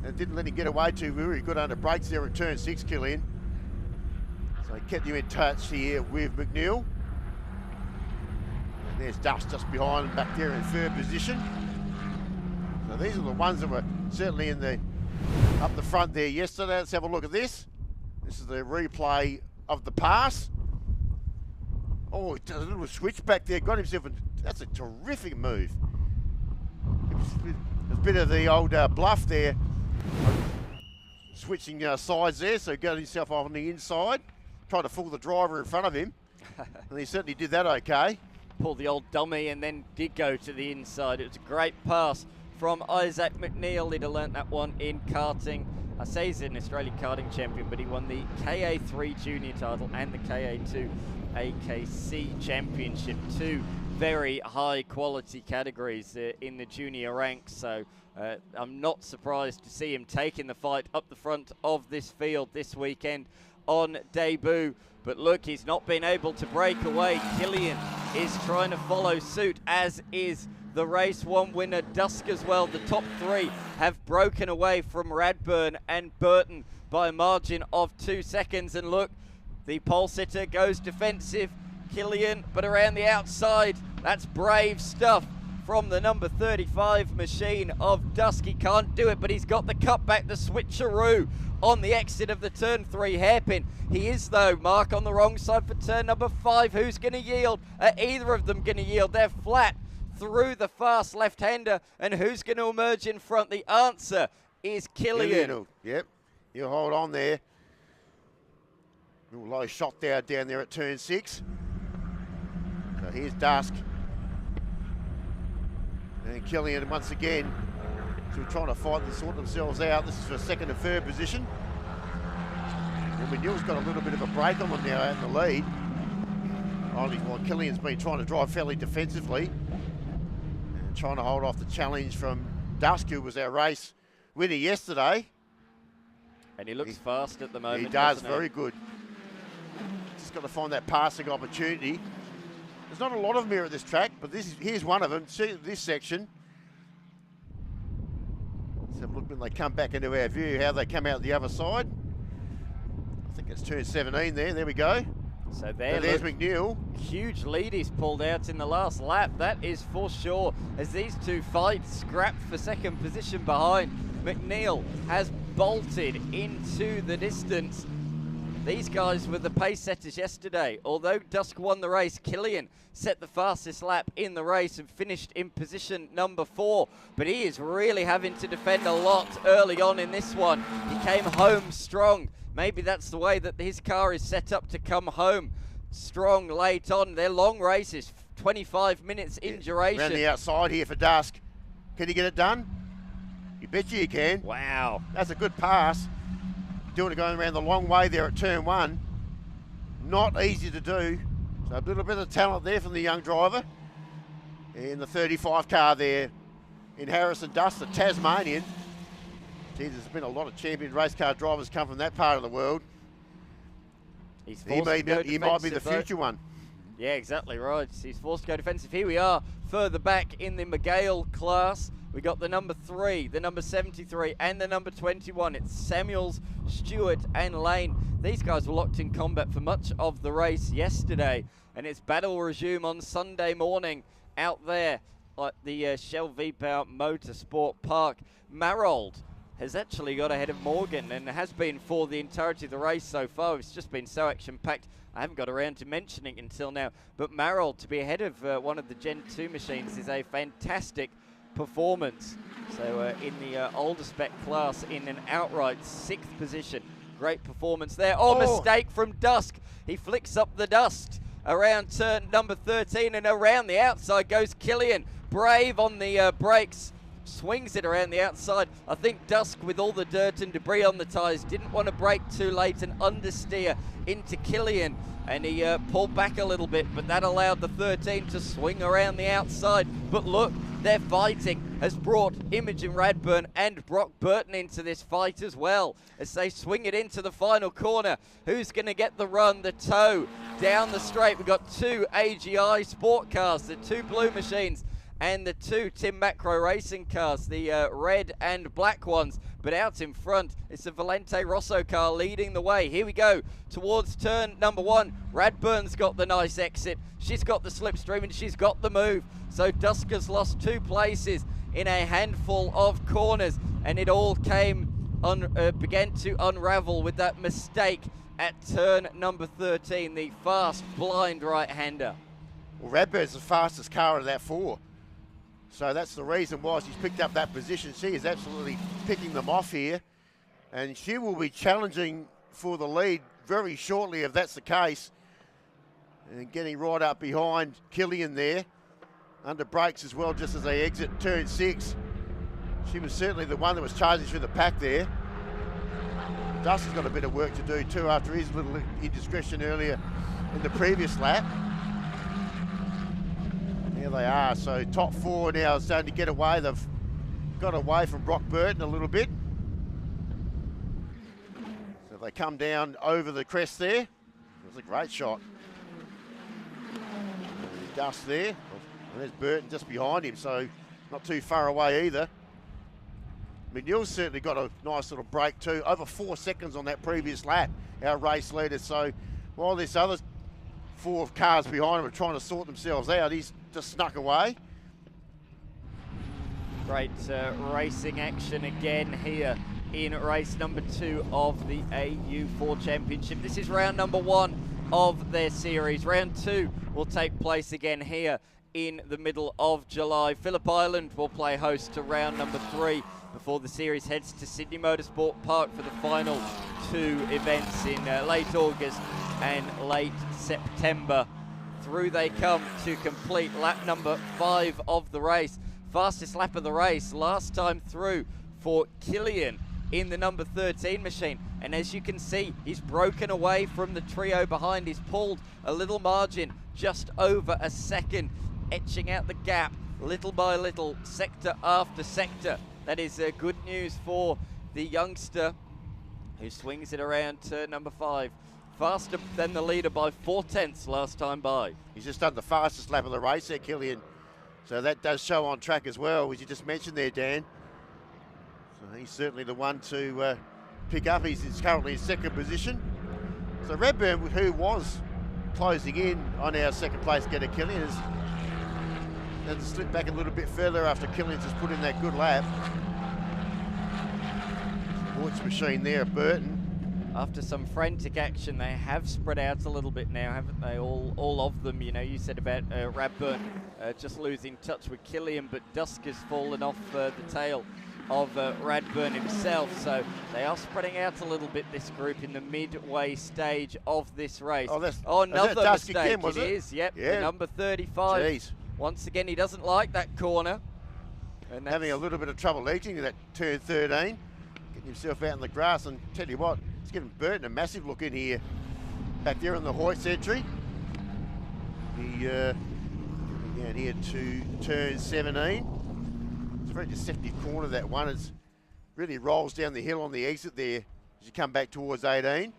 Speaker 2: And didn't let him get away too very good under brakes there at turn 6, Killian. So he kept you in touch here with McNeil. And there's Dust just behind him back there in 3rd position. So these are the ones that were certainly up the front there yesterday. Let's have a look at this. This is the replay of the pass. Oh, he does a little switch back there, got himself, that's a terrific move. It was a bit of the old bluff there. Switching sides there, so got himself on the inside. Tried to fool the driver in front of him. And he certainly did that okay.
Speaker 1: Pulled the old dummy and then did go to the inside. It was a great pass from Isaac McNeil. He'd have learnt that one in karting. I say he's an Australian karting champion, but he won the KA3 junior title and the KA2 AKC championship. 2 very high quality categories in the junior ranks. So I'm not surprised to see him taking the fight up the front of this field this weekend on debut. But look, he's not been able to break away. Killian is trying to follow suit, as is the race 1 winner Dusk as well. The top 3 have broken away from Radburn and Burton by a margin of 2 seconds. And look, the pole sitter goes defensive. Killian, but around the outside, that's brave stuff from the number 35 machine of Dusk. He can't do it, but he's got the cutback, the switcheroo on the exit of the turn 3 hairpin. He is, though, Mark, on the wrong side for turn number 5. Who's going to yield? Are either of them going to yield? They're flat through the fast left-hander, and who's going to emerge in front? The answer is Killian.
Speaker 2: Yep, you hold on there. Little low shot down there at turn 6. So here's Dusk. And Killian once again, still trying to fight and sort themselves out. This is for 2nd and 3rd position. And McNeil's got a little bit of a break on them now out in the lead. Only while Killian's been trying to drive fairly defensively and trying to hold off the challenge from Dusk, who was our race winner yesterday.
Speaker 1: And he looks fast at the moment.
Speaker 2: He does, very good. Just got to find that passing opportunity. There's not a lot of them here at this track, but here's one of them. See this section. Let's have a look when they come back into our view, how they come out the other side. I think it's turn 17 there. There we go.
Speaker 1: So there's
Speaker 2: McNeil.
Speaker 1: Huge lead he's pulled out in the last lap. That is for sure, as these 2 fight, scrapped for 2nd position behind. McNeil has bolted into the distance. These guys were the pace setters yesterday. Although Dusk won the race, Killian set the fastest lap in the race and finished in position number 4. But he is really having to defend a lot early on in this one. He came home strong. Maybe that's the way that his car is set up to come home strong late on. They're long races, 25 minutes in duration.
Speaker 2: Around the outside here for Dusk. Can he get it done? You bet you can.
Speaker 1: Wow.
Speaker 2: That's a good pass. Doing it going around the long way there at turn 1. Not easy to do. So a little bit of talent there from the young driver. In the 35 car there in Harrison Dust, the Tasmanian. Gee, there's been a lot of champion race car drivers come from that part of the world.
Speaker 1: He
Speaker 2: might be the future one.
Speaker 1: Yeah, exactly right. He's forced to go defensive. Here we are, further back in the McGale class. We got the number 3, the number 73, and the number 21. It's Samuels, Stewart, and Lane. These guys were locked in combat for much of the race yesterday, and it's battle resume on Sunday morning out there at the Shell V-Power Motorsport Park. Marold has actually got ahead of Morgan and has been for the entirety of the race so far. It's just been so action-packed. I haven't got around to mentioning it until now. But Marold to be ahead of one of the Gen 2 machines is a fantastic performance. So in the older spec class in an outright 6th position. Great performance there. Oh, mistake from Dusk. He flicks up the dust around turn number 13, and around the outside goes Killian. Brave on the brakes. Swings it around the outside. I think Dusk, with all the dirt and debris on the tyres, didn't want to brake too late and understeer into Killian, and he pulled back a little bit, but that allowed the 13 to swing around the outside. But look, their fighting has brought Imogen Radburn and Brock Burton into this fight as well, as they swing it into the final corner. Who's going to get the run, the tow down the straight? We've got 2 AGI sport cars, the 2 blue machines, and the 2 Tim Macro racing cars, the red and black ones. But out in front, it's the Valente Rosso car leading the way. Here we go towards turn number 1. Radburn's got the nice exit. She's got the slipstream and she's got the move. So Dusk has lost 2 places in a handful of corners, and it all began to unravel with that mistake at turn number 13, the fast blind right-hander.
Speaker 2: Well, Radburn's the fastest car of that 4. So that's the reason why she's picked up that position. She is absolutely picking them off here. And she will be challenging for the lead very shortly if that's the case. And getting right up behind Killian there. Under brakes as well, just as they exit turn 6. She was certainly the one that was charging through the pack there. Dust has got a bit of work to do too after his little indiscretion earlier in the previous lap. There they are, so top 4 now starting to get away. They've got away from Brock Burton a little bit. So they come down over the crest there. It was a great shot. There's Dust there. And there's Burton just behind him, so not too far away either. McNeil's certainly got a nice little break too. Over 4 seconds on that previous lap, our race leader. So while this other 4 cars behind him are trying to sort themselves out, he's just snuck away.
Speaker 1: Great racing action again here in race number 2 of the AU4 Championship. This is round number 1 of their series. Round 2 will take place again here in the middle of July. Phillip Island will play host to round number 3 before the series heads to Sydney Motorsport Park for the final 2 events in late August and late September. Through they come to complete lap number 5 of the race. Fastest lap of the race last time through for Killian in the number 13 machine. And as you can see, he's broken away from the trio behind. He's pulled a little margin, just over a second, etching out the gap little by little, sector after sector. That is good news for the youngster who swings it around turn number 5. Faster than the leader by 4/10 last time by.
Speaker 2: He's just done the fastest lap of the race there, Killian. So that does show on track as well, as you just mentioned there, Dan. So he's certainly the one to pick up. He's currently in 2nd position. So Radburn, who was closing in on our 2nd place getter, Killian, has had to slip back a little bit further after Killian's just put in that good lap. Sports machine there, Burton.
Speaker 1: After some frantic action, they have spread out a little bit now, haven't they? All of them, you know, you said about Radburn just losing touch with Killian, but Dusk has fallen off the tail of Radburn himself. So they are spreading out a little bit, this group, in the midway stage of this race. Another mistake. Again, was it is, yep, yeah. Number 35.
Speaker 2: Jeez.
Speaker 1: Once again, he doesn't like that corner.
Speaker 2: And having a little bit of trouble eating that turn 13. Getting himself out in the grass, and tell you what, he's giving Burton a massive look in here. Back there on the Hoyts entry. He down here to turn 17. It's a very deceptive corner, that one. It really rolls down the hill on the exit there as you come back towards 18.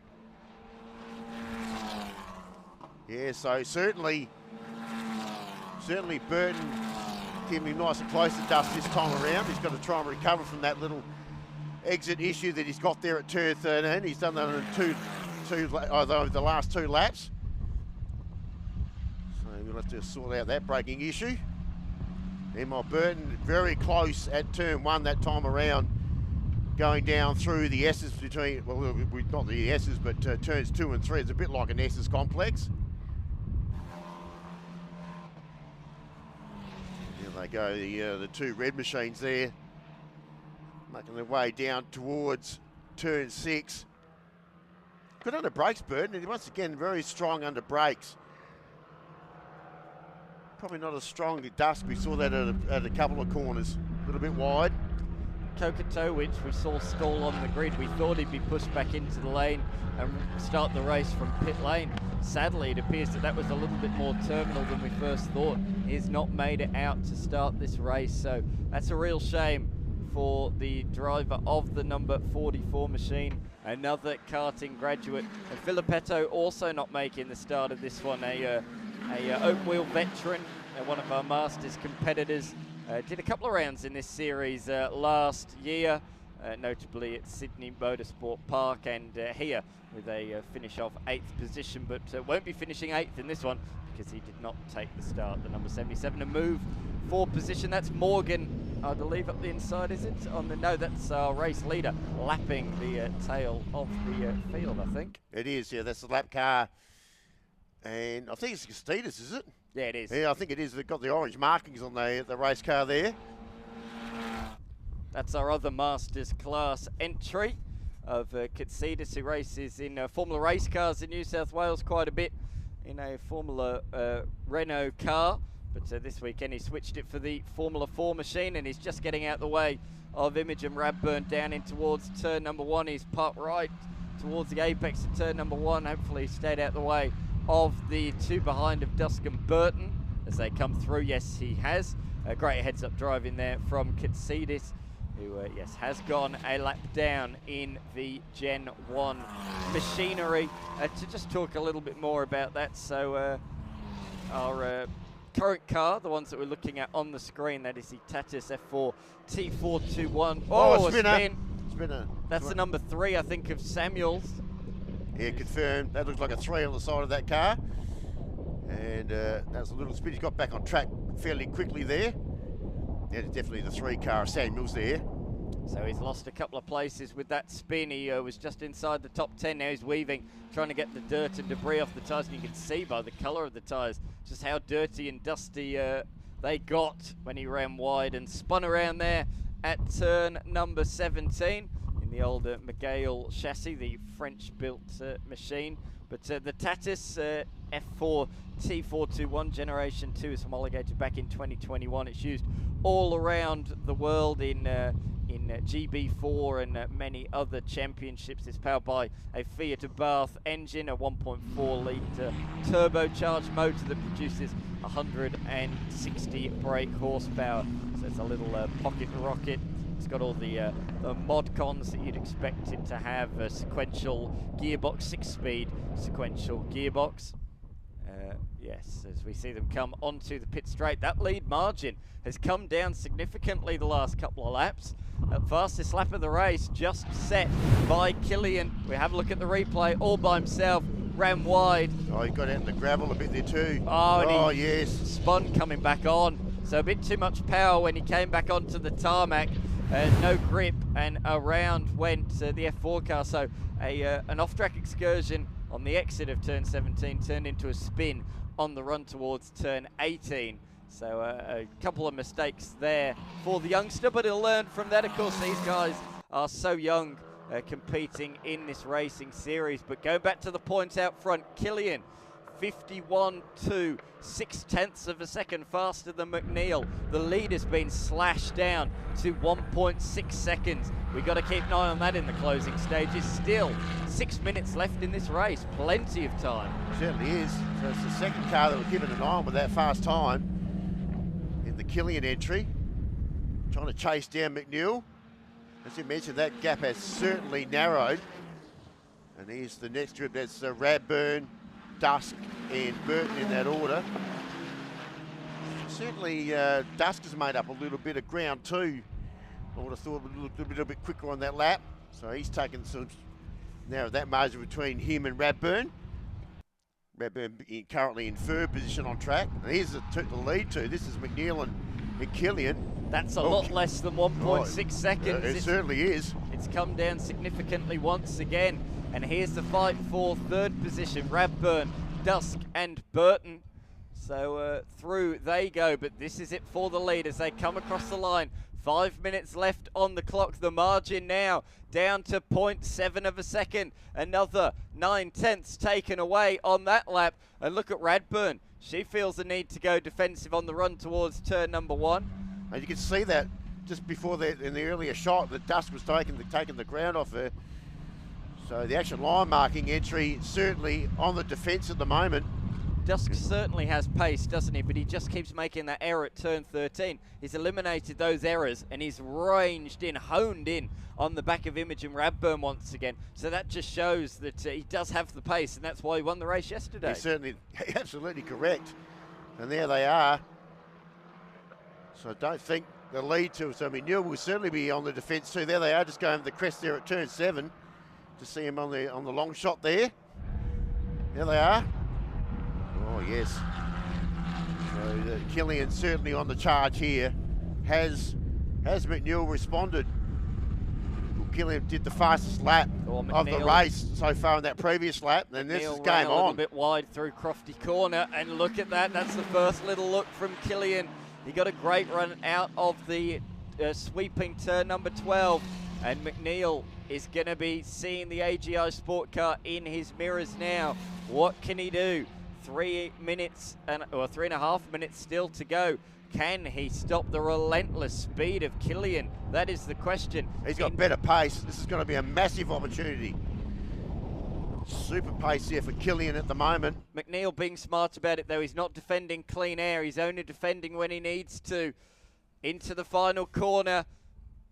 Speaker 2: Yeah, so certainly Burton keeping him nice and close to dust this time around. He's got to try and recover from that little exit issue that he's got there at turn 13. He's done that in the last 2 laps. So we'll have to sort out that braking issue. Emma Burton very close at turn 1 that time around, going down through the S's between, well, not the S's, but turns 2 and 3. It's a bit like an S's complex. There they go, the 2 red machines there, making their way down towards turn 6. Good under brakes, Burton, and once again, very strong under brakes. Probably not as strong at dusk. We saw that at a couple of corners, a little bit wide.
Speaker 1: Kokoto, which we saw stall on the grid, we thought he'd be pushed back into the lane and start the race from pit lane. Sadly, it appears that was a little bit more terminal than we first thought. He's not made it out to start this race, so that's a real shame for the driver of the number 44 machine, another karting graduate. And Filippetto also not making the start of this one, a open wheel veteran, one of our Masters competitors. Did a couple of rounds in this series last year, notably at Sydney Motorsport Park, and here with a finish of 8th position, but won't be finishing 8th in this one because he did not take the start. The number 77 to move for position. That's Morgan, I believe, up the inside, is it? No, that's our race leader, lapping the tail of the field, I think.
Speaker 2: It is, yeah, that's the lap car. And I think it's Castitas, is it?
Speaker 1: Yeah, it is.
Speaker 2: Yeah, I think it is. They've got the orange markings on the race car there.
Speaker 1: That's our other Masters class entry of Castitas, who races in Formula race cars in New South Wales quite a bit in a Formula Renault car. But this weekend he switched it for the Formula 4 machine, and he's just getting out the way of Imogen Radburn down in towards turn number 1. He's parked right towards the apex of turn number 1. Hopefully he stayed out the way of the 2 behind of Dusk and Burton as they come through. Yes, he has. A great heads-up driving there from Katsidis, who, yes, has gone a lap down in the Gen 1 machinery. To just talk a little bit more about that, so our current car, the ones that we're looking at on the screen, that is the Tatis F4 T421.
Speaker 2: Oh, a spin.
Speaker 1: That's the number 3, I think, of Samuels.
Speaker 2: Yeah, confirmed. That looks like a 3 on the side of that car. And that's a little spin. He's got back on track fairly quickly there. Yeah, it's definitely the 3 car of Samuels there.
Speaker 1: So he's lost a couple of places with that spin. He was just inside the top 10. Now he's weaving, trying to get the dirt and debris off the tyres. And you can see by the colour of the tyres just how dirty and dusty they got when he ran wide and spun around there at turn number 17. The old McGale chassis, the French-built machine. But the Tatis F4 T421 Generation 2 is homologated back in 2021. It's used all around the world in GB4 and many other championships. It's powered by a Fiat Abarth engine, a 1.4 litre turbocharged motor that produces 160 brake horsepower. So it's a little pocket rocket. It's got all the mod cons that you'd expect it to have. A sequential gearbox, 6-speed sequential gearbox. Yes, as we see them come onto the pit straight, that lead margin has come down significantly the last couple of laps. Fastest lap of the race just set by Killian. We have a look at the replay, all by himself, ran wide.
Speaker 2: Oh, he got out in the gravel a bit there too.
Speaker 1: Oh,
Speaker 2: yes.
Speaker 1: Spun coming back on. So a bit too much power when he came back onto the tarmac. No grip, and around went the F4 car. So an off-track excursion on the exit of turn 17 turned into a spin on the run towards turn 18. So a couple of mistakes there for the youngster, but he'll learn from that. Of course, these guys are so young competing in this racing series. But going back to the points out front, Killian, 51.2, 6/10 of a second faster than McNeil. The lead has been slashed down to 1.6 seconds. We've got to keep an eye on that in the closing stages. Still 6 minutes left in this race, plenty of time.
Speaker 2: Certainly is. So it's the second car that we're given an eye on with that fast time in the Killian entry. Trying to chase down McNeil. As you mentioned, that gap has certainly narrowed. And here's the next group. That's Radburn, Dusk and Burton in that order. Certainly Dusk has made up a little bit of ground too. I would have thought a little bit quicker on that lap. So he's taken some, narrowed that margin between him and Radburn. Radburn currently in third position on track. And here's the lead two. This is McNeil and Killian.
Speaker 1: That's a lot less than 1.6 seconds.
Speaker 2: It certainly is.
Speaker 1: It's come down significantly once again. And here's the fight for third position. Radburn, Dusk and Burton. So through they go, but this is it for the lead as they come across the line. 5 minutes left on the clock. The margin now down to 0.7 of a second. Another 9/10 taken away on that lap. And look at Radburn. She feels the need to go defensive on the run towards turn number 1.
Speaker 2: And you can see that just before that in the earlier shot that Dusk was taking the ground off her. So the actual line marking entry certainly on the defence at the moment.
Speaker 1: Dusk certainly has pace, doesn't he? But he just keeps making that error at turn 13. He's eliminated those errors and he's ranged in, honed in on the back of Imogen Radburn once again. So that just shows that he does have the pace, and that's why he won the race yesterday.
Speaker 2: He's certainly, absolutely correct. And there they are. So I don't think the lead to us. I mean, Neil will certainly be on the defence too. There they are, just going over the crest there at turn 7 to see him on the long shot there. There they are. Oh yes. So Killian certainly on the charge here. Has McNeil responded? Well, Killian did the fastest lap of the race so far in that previous lap, and this is game on.
Speaker 1: A little bit wide through Crofty Corner, and look at that. That's the first little look from Killian. He got a great run out of the sweeping turn number 12, and McNeil is going to be seeing the AGI Sport Car in his mirrors now. What can he do? 3 minutes or 3.5 minutes still to go. Can he stop the relentless speed of Killian? That is the question.
Speaker 2: He's got better pace. This is going to be a massive opportunity. Super pace here for Killian at the moment.
Speaker 1: McNeil being smart about it though. He's not defending clean air. He's only defending when he needs to. Into the final corner.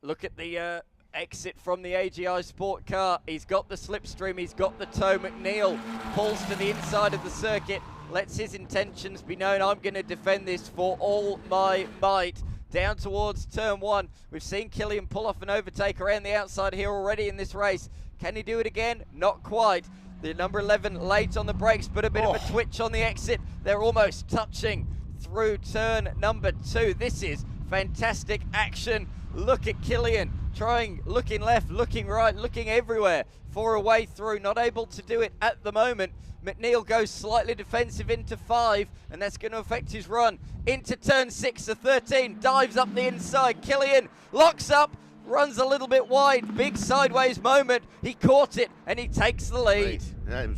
Speaker 1: Look at the exit from the AGI Sport Car. He's got the slipstream. He's got the toe. McNeil pulls to the inside of the circuit. Lets his intentions be known. I'm going to defend this for all my might. Down towards turn 1. We've seen Killian pull off an overtake around the outside here already in this race. Can he do it again? Not quite. The number 11 late on the brakes, but a bit of a twitch on the exit. They're almost touching through turn number 2. This is fantastic action. Look at Killian trying, looking left, looking right, looking everywhere for a way through. Not able to do it at the moment. McNeil goes slightly defensive into 5, and that's going to affect his run. Into turn 6 to 13, dives up the inside. Killian locks up, runs a little bit wide. Big sideways moment. He caught it, and he takes the lead.
Speaker 2: It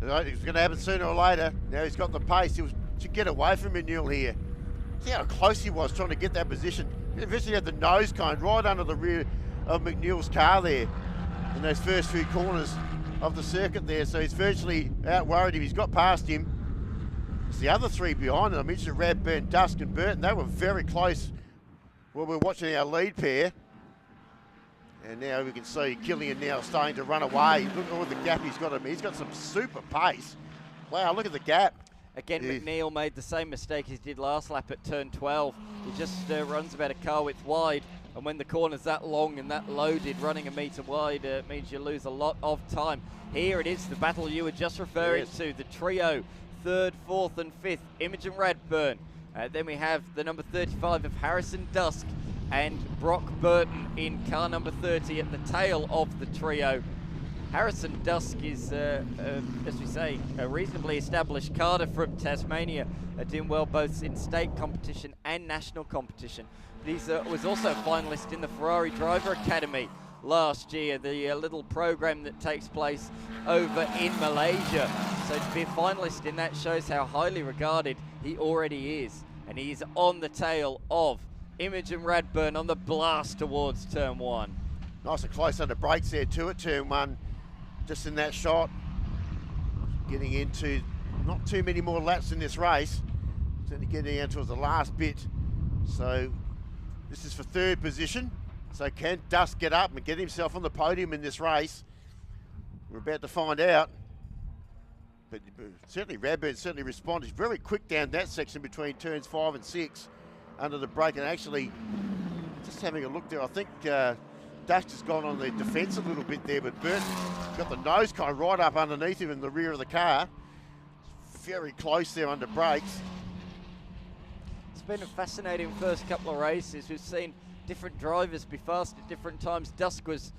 Speaker 2: was going to happen sooner or later. Now he's got the pace. He should get away from McNeil here. See how close he was trying to get that position. He eventually had the nose cone right under the rear of McNeil's car there in those first few corners of the circuit there. So he's virtually out worried if he's got past him. It's the other 3 behind him. I mentioned Radburn, Dusk and Burton. They were very close when we're watching our lead pair. And now we can see Killian now starting to run away. Look at all the gap he's got. He's got some super pace. Wow, look at the gap.
Speaker 1: Again, McNeil made the same mistake he did last lap at turn 12. He just runs about a car width wide, and when the corner's that long and that loaded, running a metre wide means you lose a lot of time. Here it is, the battle you were just referring to, the trio, 3rd, 4th and 5th, Imogen Radburn. Then we have the number 35 of Harrison Dusk and Brock Burton in car number 30 at the tail of the trio. Harrison Dusk is, as we say, a reasonably established Carter from Tasmania, doing well both in state competition and national competition. But he was also a finalist in the Ferrari Driver Academy last year, the little program that takes place over in Malaysia. So to be a finalist in that shows how highly regarded he already is. And he's on the tail of Imogen Radburn on the blast towards turn 1.
Speaker 2: Nice and close under brakes there to it. Turn 1, just in that shot. Getting into not too many more laps in this race. Certainly getting down towards the last bit. So this is for 3rd position. So can Dusk get up and get himself on the podium in this race? We're about to find out. But certainly Radburn certainly responded very quick down that section between turns 5 and 6 under the brake. And actually, just having a look there, I think Dusk has gone on the defence a little bit there, but Burton got the nose kind of right up underneath him in the rear of the car. Very close there under brakes.
Speaker 1: It's been a fascinating first couple of races. We've seen different drivers be fast at different times. Dusk was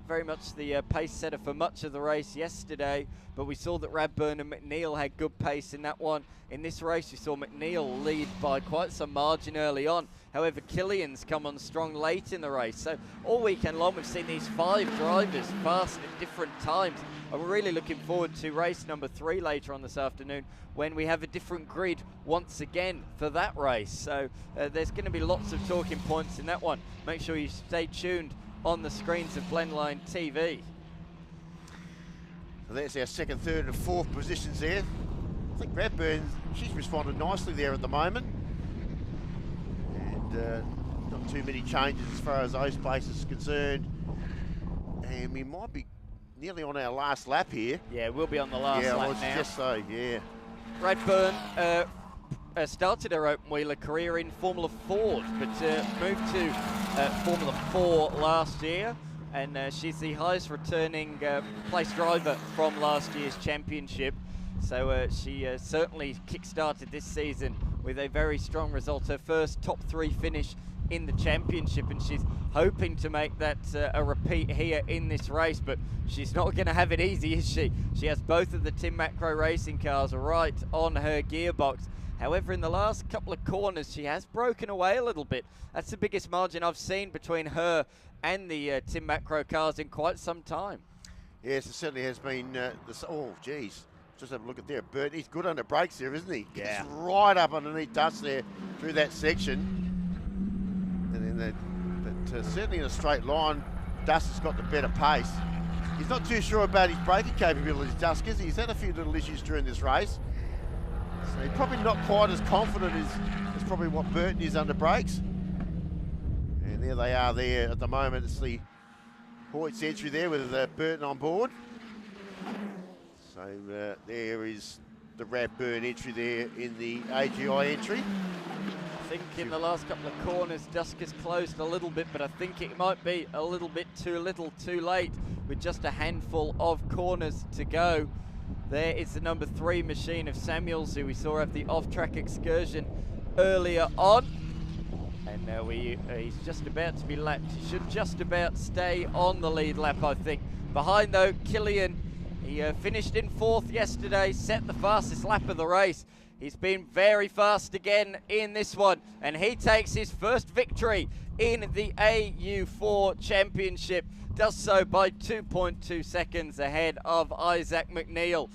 Speaker 1: very much the pace setter for much of the race yesterday, but we saw that Radburn and McNeil had good pace in that one. In this race, we saw McNeil lead by quite some margin early on. However, Killian's come on strong late in the race. So all weekend long, we've seen these 5 drivers fast at different times. I'm really looking forward to race number 3 later on this afternoon, when we have a different grid once again for that race. So there's going to be lots of talking points in that one. Make sure you stay tuned on the screens of Blendline TV.
Speaker 2: So that's our 2nd, 3rd and 4th positions there. I think Radburn, she's responded nicely there at the moment. And not too many changes as far as those places are concerned. And we might be nearly on our last lap here.
Speaker 1: Yeah, we'll be on the last lap now.
Speaker 2: Yeah, just so, yeah.
Speaker 1: Radburn started her open wheeler career in Formula Ford, but moved to Formula 4 last year, and she's the highest returning place driver from last year's championship. So she certainly kick-started this season with a very strong result, her first top 3 finish in the championship, and she's hoping to make that a repeat here in this race, but she's not going to have it easy, is she? She has both of the Tim Macro racing cars right on her gearbox. However, in the last couple of corners, she has broken away a little bit. That's the biggest margin I've seen between her and the Tim Macro cars in quite some time.
Speaker 2: Yes, it certainly has been. Oh, geez. Just have a look at there. Burton, he's good under brakes there, isn't he?
Speaker 1: Yeah.
Speaker 2: He's right up underneath Dust there through that section. And then certainly in a straight line, Dust has got the better pace. He's not too sure about his braking capabilities, Dusk, is he? He's had a few little issues during this race. So he's probably not quite as confident as probably what Burton is under brakes. And there they are there at the moment. It's the Hoyt's entry there with Burton on board. So there is the Radburn entry there in the AGI entry.
Speaker 1: I think in the last couple of corners, Dusk has closed a little bit, but I think it might be a little bit too little too late with just a handful of corners to go. There is the number 3 machine of Samuels, who we saw at the off-track excursion earlier on. And now he's just about to be lapped. He should just about stay on the lead lap, I think. Behind, though, Killian. He finished in 4th yesterday, set the fastest lap of the race. He's been very fast again in this one, and he takes his first victory in the AU4 Championship. Does so by 2.2 seconds ahead of Isaac McNeil.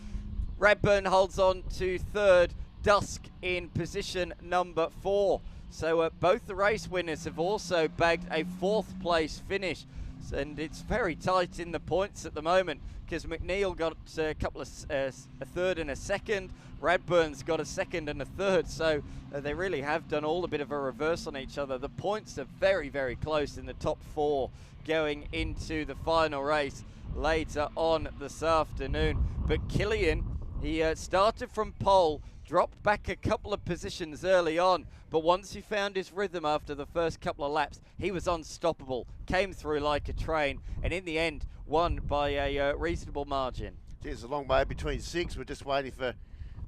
Speaker 1: Radburn holds on to 3rd, Dusk in position number 4. So both the race winners have also bagged a 4th place finish. And it's very tight in the points at the moment, because McNeil got a couple of a 3rd and a 2nd. Radburn's got a 2nd and a 3rd. So they really have done all a bit of a reverse on each other. The points are very, very close in the top 4 going into the final race later on this afternoon. But Killian, he started from pole, dropped back a couple of positions early on, but once he found his rhythm after the first couple of laps, he was unstoppable, came through like a train, and in the end won by a reasonable margin.
Speaker 2: There's a long way between 6. We're just waiting for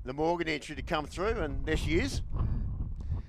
Speaker 2: the Morgan entry to come through, and there she is.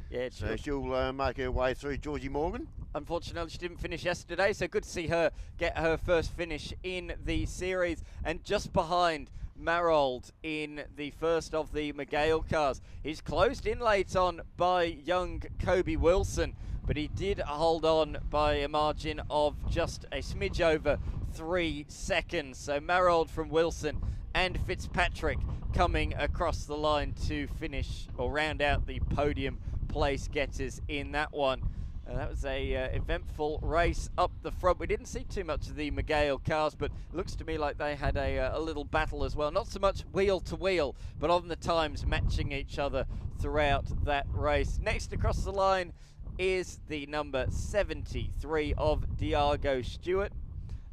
Speaker 1: Yeah,
Speaker 2: so she'll make her way through, Georgie Morgan.
Speaker 1: unfortunately, she didn't finish yesterday, so good to see her get her first finish in the series. And just behind Marold in the first of the McGale cars. He's closed in late on by young Kobe Wilson, but he did hold on by a margin of just a smidge over 3 seconds. So Marold from Wilson and Fitzpatrick coming across the line to finish or round out the podium place getters in that one. That was a eventful race up the front. We didn't see too much of the McGale cars, but looks to me like they had a little battle as well. Not so much wheel to wheel, but on the times matching each other throughout that race. Next across the line is the number 73 of Diago Stewart.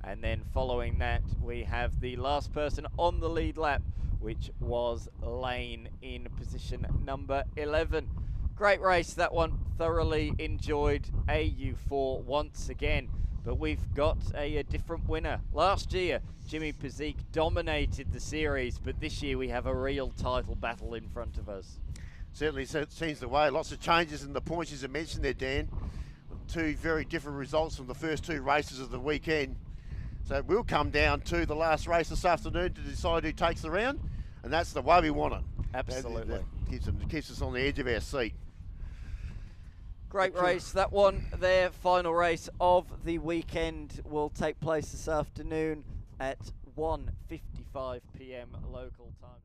Speaker 1: And then following that, we have the last person on the lead lap, which was Lane in position number 11. Great race, that one. Thoroughly enjoyed AU4 once again. But we've got a different winner. Last year, Jimmy Pazik dominated the series, but this year we have a real title battle in front of us.
Speaker 2: Certainly seems the way. Lots of changes in the points, as you mentioned there, Dan. 2 very different results from the first 2 races of the weekend. So it will come down to the last race this afternoon to decide who takes the round, and that's the way we want it.
Speaker 1: Absolutely.
Speaker 2: That keeps us on the edge of our seat.
Speaker 1: Great race, that one. Their final race of the weekend will take place this afternoon at 1:55 p.m. local time.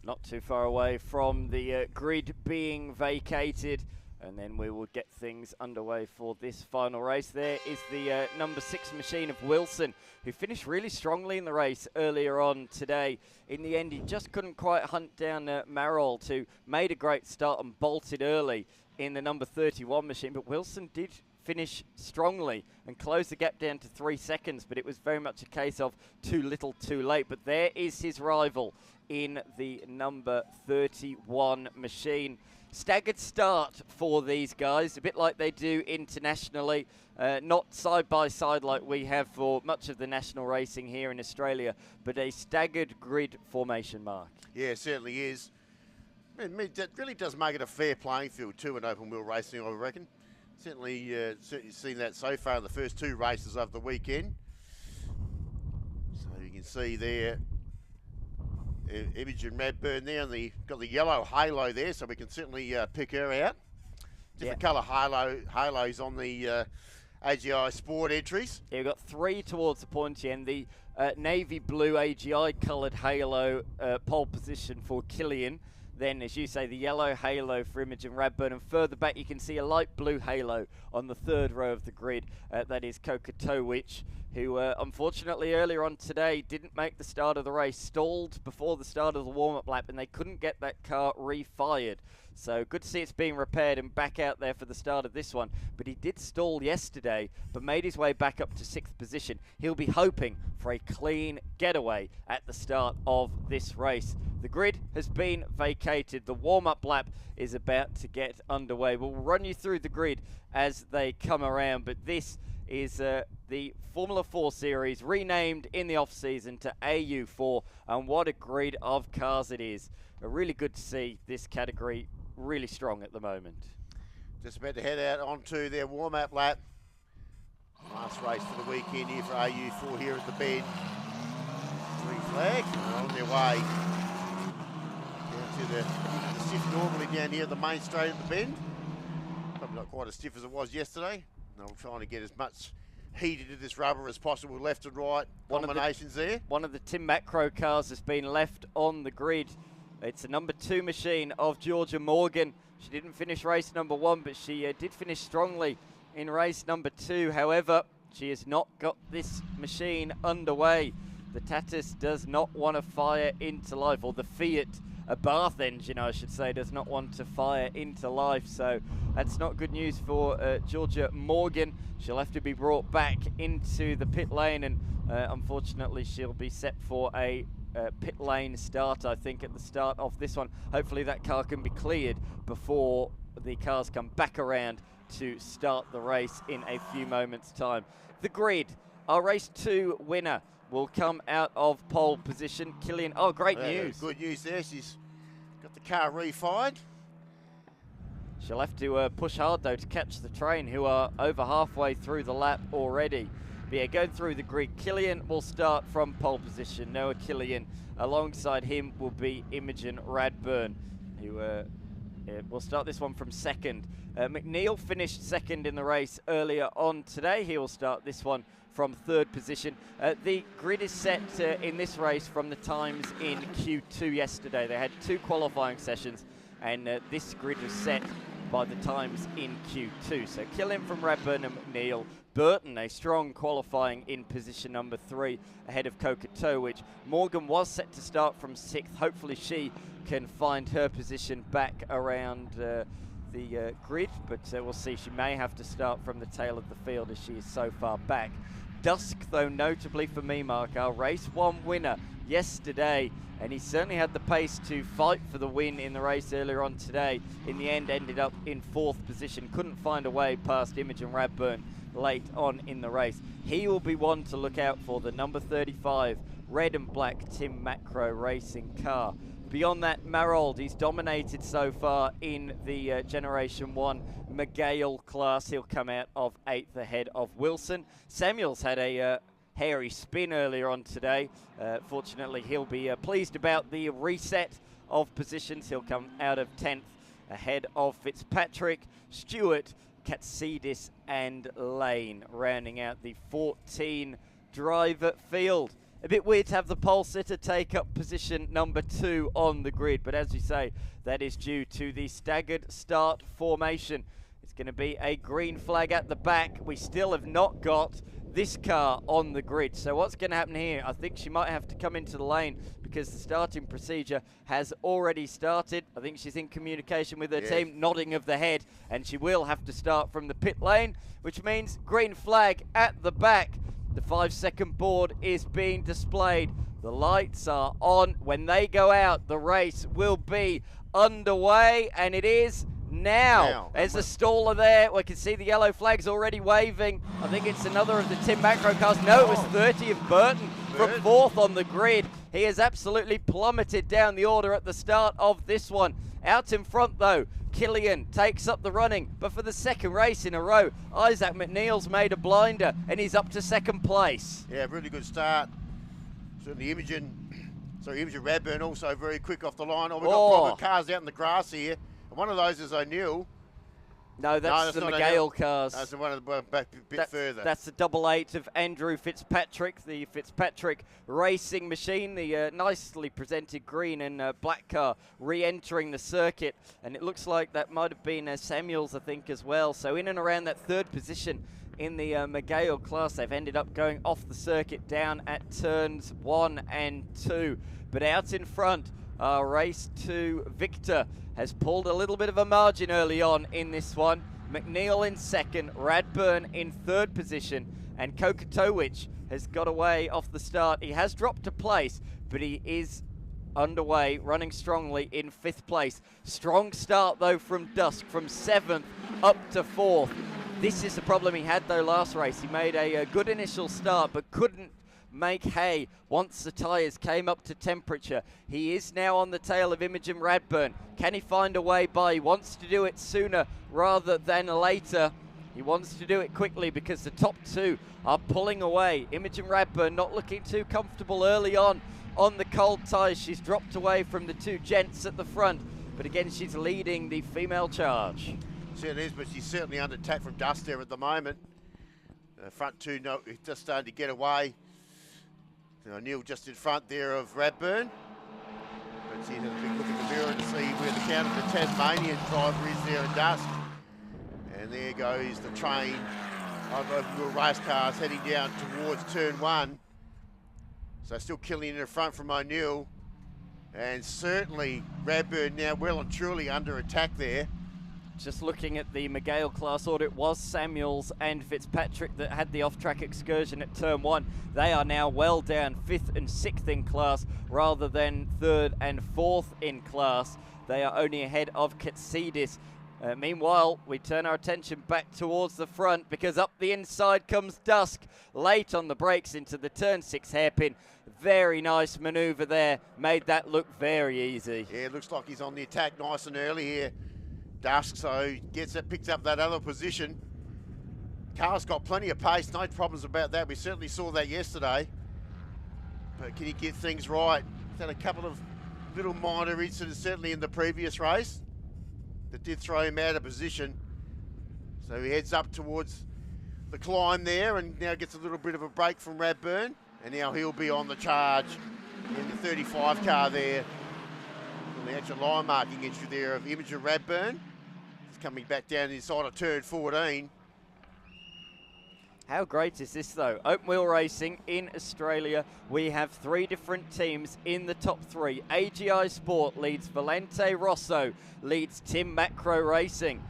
Speaker 1: Not too far away from the grid being vacated, and then we will get things underway for this final race. There is the number 6 machine of Wilson, who finished really strongly in the race earlier on today. In the end, he just couldn't quite hunt down Marold, who made a great start and bolted early in the number 31 machine, but Wilson did finish strongly and close the gap down to 3 seconds, but it was very much a case of too little too late. But there is his rival in the number 31 machine. Staggered start for these guys, a bit like they do internationally, not side by side like we have for much of the national racing here in Australia, but a staggered grid formation, Mark.
Speaker 2: Yeah, it certainly is. That really does make it a fair playing field too in open wheel racing, I reckon. Certainly seen that so far in the first 2 races of the weekend. So you can see there, Imogen Radburn there, and got the yellow halo there, so we can certainly pick her out. Different colour halos on the AGI Sport entries.
Speaker 1: Yeah, we've got 3 towards the pointy end. The navy blue AGI coloured halo pole position for Killian. Then, as you say, the yellow halo for Imogen Radburn, and further back you can see a light blue halo on the 3rd row of the grid. That is Kokotowicz, who unfortunately earlier on today didn't make the start of the race, stalled before the start of the warm-up lap, and they couldn't get that car refired. So good to see it's being repaired and back out there for the start of this one. But he did stall yesterday, but made his way back up to 6th position. He'll be hoping for a clean getaway at the start of this race. The grid has been vacated. The warm-up lap is about to get underway. We'll run you through the grid as they come around, but this is the Formula 4 series, renamed in the off-season to AU4, and what a grid of cars it is. Really good to see this category really strong at the moment.
Speaker 2: Just about to head out onto their warm-up lap. Last race for the weekend here for AU4 here at the bend. Green flag, on their way down to the stiff normally down here at the main straight at the bend. Probably not quite as stiff as it was yesterday. They're trying to get as much heat into this rubber as possible, left and right combinations there. One
Speaker 1: of the Tim Macro cars has been left on the grid. It's a number 2 machine of Georgia Morgan. She didn't finish race number 1, but she did finish strongly in race number 2. However, she has not got this machine underway. The Tatus does not want to fire into life, or the Fiat, a Bath engine I should say, does not want to fire into life. So that's not good news for Georgia Morgan. She'll have to be brought back into the pit lane, and unfortunately she'll be set for a pit lane start, I think, at the start of this one. Hopefully that car can be cleared before the cars come back around to start the race in a few moments' time. The grid, our race 2 winner will come out of pole position. Killian, oh, great news.
Speaker 2: Good news there. She's got the car refired.
Speaker 1: She'll have to push hard, though, to catch the train, who are over halfway through the lap already. But yeah, going through the grid, Killian will start from pole position. Noah Killian. Alongside him will be Imogen Radburn, who will start this one from second. McNeil finished second in the race earlier on today. He will start this one from third position. The grid is set in this race from the times in Q2 yesterday. They had 2 qualifying sessions, and this grid was set by the times in Q2. So Killian from Radburn and McNeil. Burton, a strong qualifying in position number 3 ahead of Kokoto, which Morgan was set to start from 6th. Hopefully she can find her position back around the grid, but we'll see. She may have to start from the tail of the field as she is so far back. Dusk, though, notably for me, Mark, our race 1 winner yesterday, and he certainly had the pace to fight for the win in the race earlier on today. In the end, ended up in 4th position, couldn't find a way past Imogen Radburn late on in the race. He will be one to look out for, the number 35 red and black Tim Macro racing car. Beyond that, Marold, he's dominated so far in the Generation 1 McGale class. He'll come out of 8th ahead of Wilson. Samuels had a hairy spin earlier on today. Fortunately, he'll be pleased about the reset of positions. He'll come out of 10th ahead of Fitzpatrick, Stewart, Katsidis and Lane, rounding out the 14 driver field. A bit weird to have the pole sitter take up position number 2 on the grid, but as we say, that is due to the staggered start formation. It's going to be a green flag at the back. We still have not got this car on the grid. So what's going to happen here? I think she might have to come into the lane because the starting procedure has already started. I think she's in communication with her team, nodding of the head, and she will have to start from the pit lane, which means green flag at the back. The 5-second board is being displayed. The lights are on. When they go out, the race will be underway, and it is now. There's a staller there. We can see the yellow flags already waving. I think it's another of the Tim Macro cars. No, it was 30 of Burton from 4th on the grid. He has absolutely plummeted down the order at the start of this one. Out in front, though, Killian takes up the running, but for the 2nd race in a row, Isaac McNeil's made a blinder, and he's up to 2nd place.
Speaker 2: Yeah, really good start. Certainly Imogen Radburn also very quick off the line. Oh, we've got proper cars out in the grass here. And one of those is O'Neill.
Speaker 1: No, that's the McGale cars.
Speaker 2: That's the one of the back a bit further.
Speaker 1: That's the 88 of Andrew Fitzpatrick, the Fitzpatrick racing machine, the nicely presented green and black car re-entering the circuit. And it looks like that might have been Samuels, I think, as well. So in and around that 3rd position in the McGale class, they've ended up going off the circuit down at turns 1 and 2. But out in front, race 2 Victor has pulled a little bit of a margin early on in this one. McNeil in 2nd, Radburn in 3rd position, and Kokotowicz has got away off the start. He has dropped a place, but he is underway, running strongly in 5th place. Strong start, though, from Dusk, from 7th up to 4th. This is the problem he had, though, last race. He made a good initial start, but couldn't make hay once the tyres came up to temperature. He is now on the tail of Imogen Radburn. Can he find a way by? He wants to do it sooner rather than later. He wants to do it quickly because the top 2 are pulling away. Imogen Radburn not looking too comfortable early on the cold tyres. She's dropped away from the 2 gents at the front, but again she's leading the female charge.
Speaker 2: Certainly is, but she's certainly under attack from Dust there at the moment. Front 2 just starting to get away. O'Neill just in front there of Radburn. But she's having a big look in the mirror to see where the count of the Tasmanian driver is there in Dusk. And there goes the train of open-wheel race cars heading down towards turn 1. So still Killian in front from O'Neill. And certainly Radburn now well and truly under attack there.
Speaker 1: Just looking at the McGale class order, it was Samuels and Fitzpatrick that had the off-track excursion at turn 1. They are now well down 5th and 6th in class rather than 3rd and 4th in class. They are only ahead of Katsidis. Meanwhile, we turn our attention back towards the front because up the inside comes Dusk, late on the brakes into the turn 6 hairpin. Very nice manoeuvre there, made that look very easy.
Speaker 2: Yeah, it looks like he's on the attack nice and early here. Dusk, so picks up that other position. Car's got plenty of pace, no problems about that. We certainly saw that yesterday. But can he get things right? He's had a couple of little minor incidents, certainly in the previous race, that did throw him out of position. So he heads up towards the climb there and now gets a little bit of a break from Radburn. And now he'll be on the charge in the 35 car there. On the actual line marking entry there of Imogen Radburn. He's coming back down inside of turn 14.
Speaker 1: How great is this, though? Open wheel racing in Australia. We have 3 different teams in the top 3. AGI Sport leads Valente Rosso, leads Tim Macro Racing.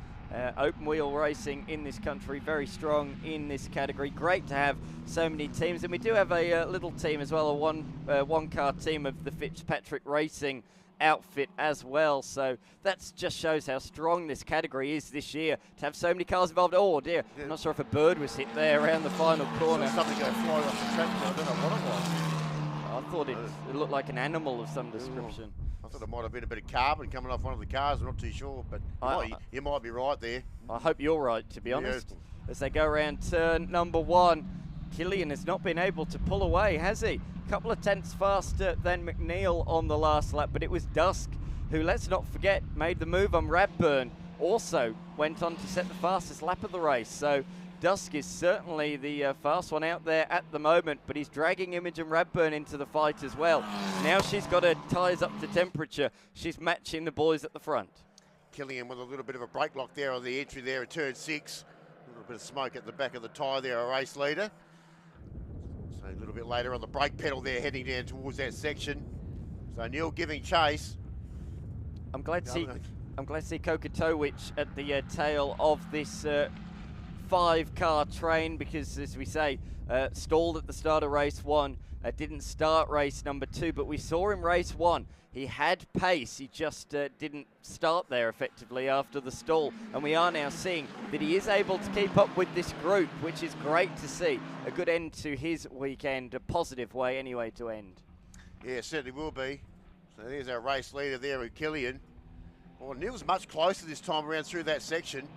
Speaker 1: Open wheel racing in this country, very strong in this category. Great to have so many teams. And we do have a little team as well, a one-car team of the Fitzpatrick Racing outfit as well, so that just shows how strong this category is this year to have so many cars involved. Oh dear, I'm not sure if a bird was hit there around the final corner.
Speaker 2: Something go flying off the track, I don't know what it was.
Speaker 1: I thought it looked like an animal of some description.
Speaker 2: I thought it might have been a bit of carbon coming off one of the cars. I'm not too sure, but you might be right there.
Speaker 1: I hope you're right, to be honest. As they go around turn number 1, Killian has not been able to pull away, has he? Couple of tenths faster than McNeil on the last lap, but it was Dusk who, let's not forget, made the move on Radburn. Also went on to set the fastest lap of the race. So Dusk is certainly the fast one out there at the moment, but he's dragging Imogen Radburn into the fight as well. Now she's got her tyres up to temperature. She's matching the boys at the front.
Speaker 2: Killian with a little bit of a brake lock there on the entry there at turn 6. A little bit of smoke at the back of the tyre there, a race leader. So a little bit later on the brake pedal there, heading down towards that section. So Neil giving chase.
Speaker 1: I'm glad to see Kokotowicz at the tail of this 5-car train, because, as we say, stalled at the start of race 1. Didn't start race number 2, but we saw him race 1. He had pace, he just didn't start there effectively after the stall. And we are now seeing that he is able to keep up with this group, which is great to see. A good end to his weekend, a positive way anyway to end.
Speaker 2: Yeah, it certainly will be. So there's our race leader there with Killian. Well, Neil's much closer this time around through that section.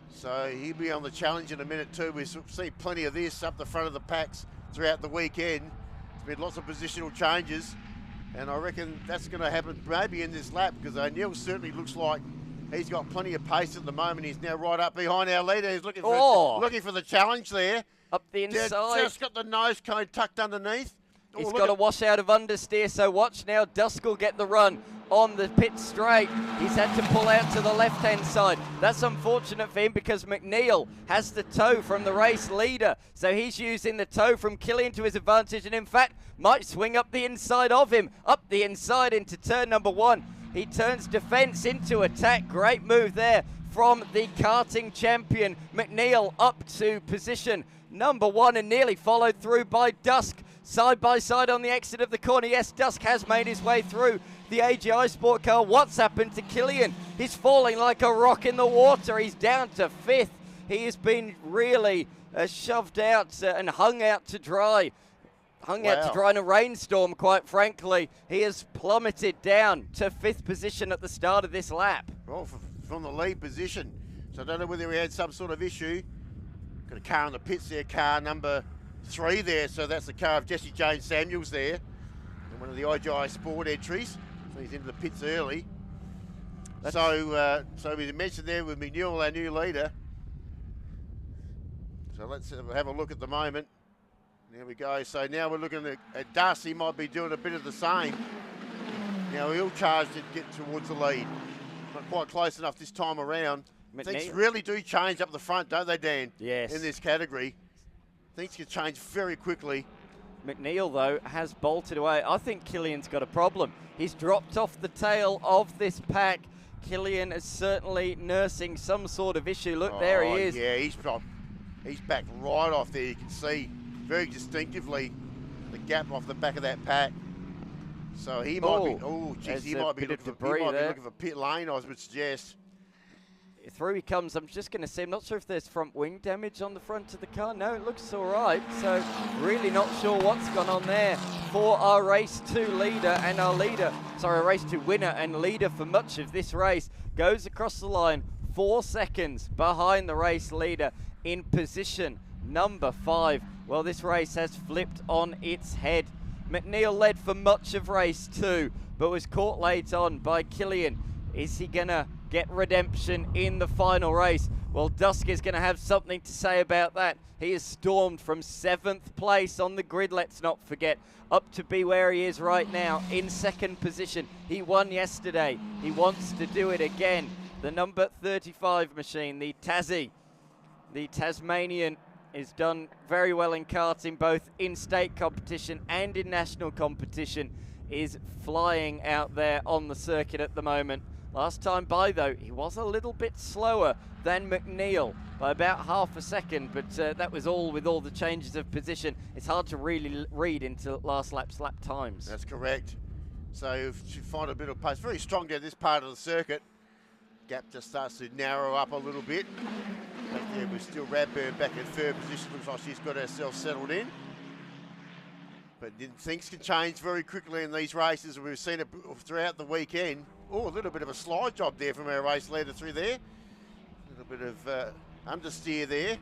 Speaker 2: So he'll be on the challenge in a minute too. We've seen plenty of this up the front of the packs throughout the weekend. There's been lots of positional changes. And I reckon that's going to happen maybe in this lap, because O'Neill certainly looks like he's got plenty of pace at the moment. He's now right up behind our leader. He's looking for the challenge there.
Speaker 1: Up the inside.
Speaker 2: Just got the nose cone tucked underneath.
Speaker 1: He's got a wash out of understeer, so watch now. Dusk will get the run on the pit straight. He's had to pull out to the left-hand side. That's unfortunate for him, because McNeil has the tow from the race leader. So he's using the tow from Killian to his advantage, and in fact, might swing up the inside of him. Up the inside into turn number 1. He turns defense into attack. Great move there from the karting champion. McNeil up to position number 1 and nearly followed through by Dusk. Side by side on the exit of the corner. Yes, Dusk has made his way through the AGI Sport car. What's happened to Killian? He's falling like a rock in the water. He's down to 5th. He has been really shoved out and hung out to dry. Out to dry in a rainstorm, quite frankly. He has plummeted down to 5th position at the start of this lap.
Speaker 2: Well, from the lead position. So I don't know whether he had some sort of issue. Got a car in the pits there, car number 3 there. So that's the car of Jesse Jane Samuels there. And one of the IGI Sport entries. So he's into the pits early. So we mentioned there with McNeil, our new leader. So let's have a look at the moment. There we go. So now we're looking at Dust. He might be doing a bit of the same. Now he'll charge to get towards the lead. Not quite close enough this time around. Things really do change up the front, don't they, Dan?
Speaker 1: Yes.
Speaker 2: In this category. Things can change very quickly.
Speaker 1: McNeil, though, has bolted away. I think Killian's got a problem. He's dropped off the tail of this pack. Killian is certainly nursing some sort of issue. Look, there he is.
Speaker 2: Yeah, he's back right off there. You can see very distinctively the gap off the back of that pack. So he might be looking for pit lane, I would suggest.
Speaker 1: Through he comes. I'm just going to say, I'm not sure if there's front wing damage on the front of the car. No, it looks all right. So really not sure what's gone on there for our race 2 leader, and our leader race 2 winner and leader for much of this race, goes across the line 4 seconds behind the race leader in position number 5. Well, this race has flipped on its head. McNeil led for much of race 2, but was caught late on by Killian. Is he gonna get redemption in the final race? Well, Dusk is going to have something to say about that. He has stormed from 7th place on the grid, let's not forget, up to be where he is right now in 2nd position. He won yesterday. He wants to do it again. The number 35 machine, the Tassie, the Tasmanian, is done very well in karting, both in state competition and in national competition, is flying out there on the circuit at the moment. Last time by, though, he was a little bit slower than McNeil by about half a second, but that was all with all the changes of position. It's hard to really read into last lap times.
Speaker 2: That's correct. So if you find a bit of pace, very strong down this part of the circuit. Gap just starts to narrow up a little bit. But yeah, we're still Radburn back in 3rd position. Looks like she's got herself settled in. But things can change very quickly in these races. We've seen it throughout the weekend. Oh, a little bit of a slide job there from our race leader through there. A little bit of understeer there.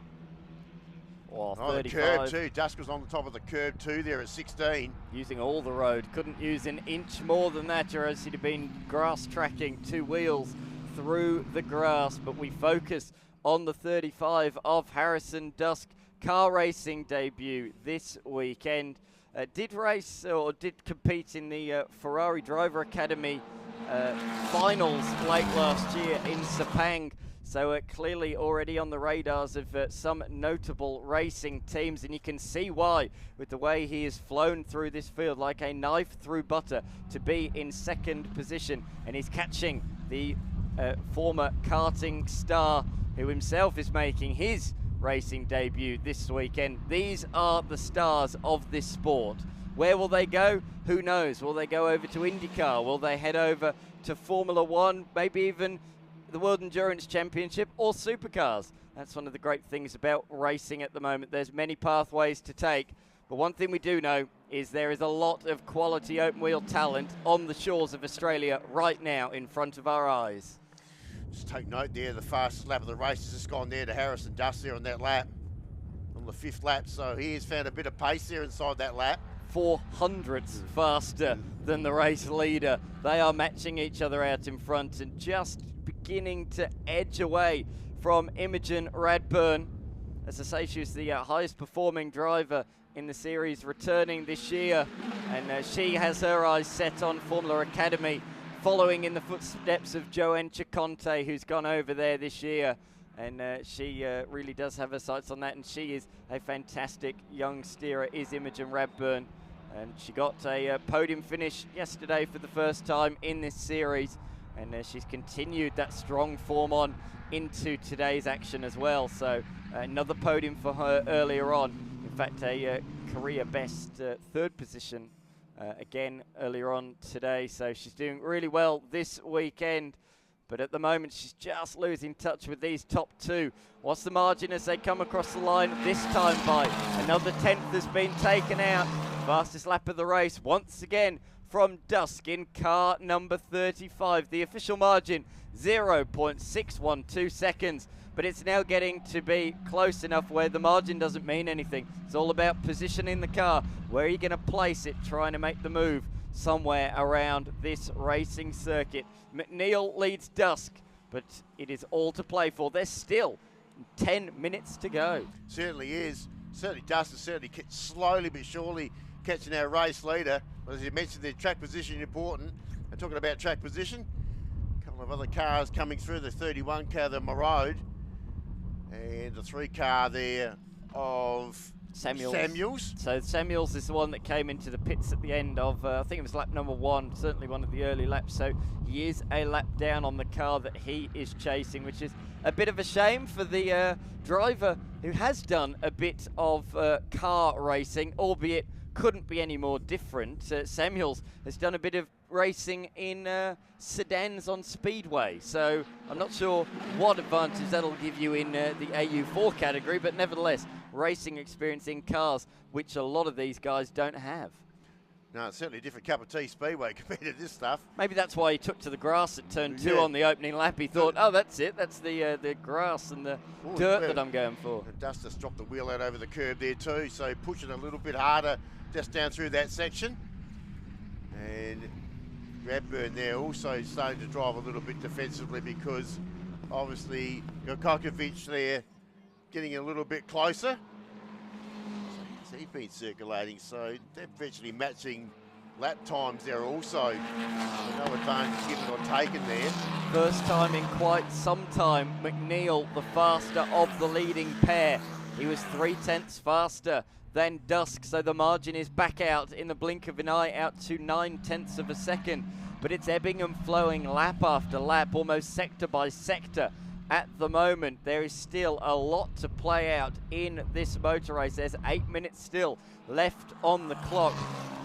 Speaker 1: Oh,
Speaker 2: the curb too. Dusk was on the top of the curb too there at 16.
Speaker 1: Using all the road. Couldn't use an inch more than that, or else he'd have been grass tracking 2 wheels through the grass. But we focus on the 35 of Harrison Dusk. Car racing debut this weekend. Did race or did compete in the Ferrari Driver Academy finals late last year in Sepang. So clearly already on the radars of some notable racing teams, and you can see why with the way he has flown through this field like a knife through butter to be in 2nd position, and he's catching the former karting star who himself is making his racing debut this weekend. These are the stars of this sport. Where will they go? Who knows? Will they go over to IndyCar? Will they head over to Formula One? Maybe even the World Endurance Championship or Supercars? That's one of the great things about racing at the moment. There's many pathways to take, but one thing we do know is there is a lot of quality open wheel talent on the shores of Australia right now in front of our eyes.
Speaker 2: Just take note there, the fastest lap of the race has just gone there to Harrison Dusk there on that lap, on the 5th lap. So he has found a bit of pace there inside that lap.
Speaker 1: 400ths faster than the race leader. They are matching each other out in front and just beginning to edge away from Imogen Radburn. As I say, she was the highest performing driver in the series returning this year, and she has her eyes set on Formula Academy, following in the footsteps of Joanne Ciconte, who's gone over there this year. And she really does have her sights on that, and she is a fantastic young steerer, is Imogen Radburn. And she got a podium finish yesterday for the first time in this series, and she's continued that strong form on into today's action as well. So another podium for her earlier on. In fact, a career best 3rd position again earlier on today. So she's doing really well this weekend. But at the moment, she's just losing touch with these top 2. What's the margin as they come across the line this time by? Another 10th has been taken out. Fastest lap of the race once again from Dusk in car number 35. The official margin, 0.612 seconds. But it's now getting to be close enough where the margin doesn't mean anything. It's all about positioning the car. Where are you going to place it, trying to make the move somewhere around this racing circuit. McNeil leads Dusk, but it is all to play for. There's still 10 minutes to go.
Speaker 2: Certainly is. Certainly Dusk is certainly slowly but surely catching our race leader. As you mentioned, the track position important. And talking about track position, a couple of other cars coming through. The 31 car, the Road, and the 3 car there of Samuels.
Speaker 1: So Samuels is the one that came into the pits at the end of, I think it was lap number 1, certainly one of the early laps. So he is a lap down on the car that he is chasing, which is a bit of a shame for the driver who has done a bit of car racing, albeit couldn't be any more different. Samuels has done a bit of racing in sedans on Speedway, so I'm not sure what advantage that'll give you in the AU4 category, but nevertheless, racing experience in cars, which a lot of these guys don't have.
Speaker 2: No, it's certainly a different cup of tea speedway compared to this stuff.
Speaker 1: Maybe that's why he took to the grass at turn 2 on the opening lap. He thought, oh, that's it. That's the grass and the dirt that I'm going for.
Speaker 2: And Dustus dropped the wheel out over the curb there too, so pushing a little bit harder just down through that section. And Radburn there also starting to drive a little bit defensively because obviously Kokovic there getting a little bit closer. So he's been circulating, so they're virtually matching lap times there also. No advantage given or taken there.
Speaker 1: First time in quite some time, McNeil the faster of the leading pair. He was 0.3 faster than Dusk, so the margin is back out in the blink of an eye, out to 0.9 of a second. But it's ebbing and flowing lap after lap, almost sector by sector. At the moment, there is still a lot to play out in this motor race. There's 8 minutes still left on the clock.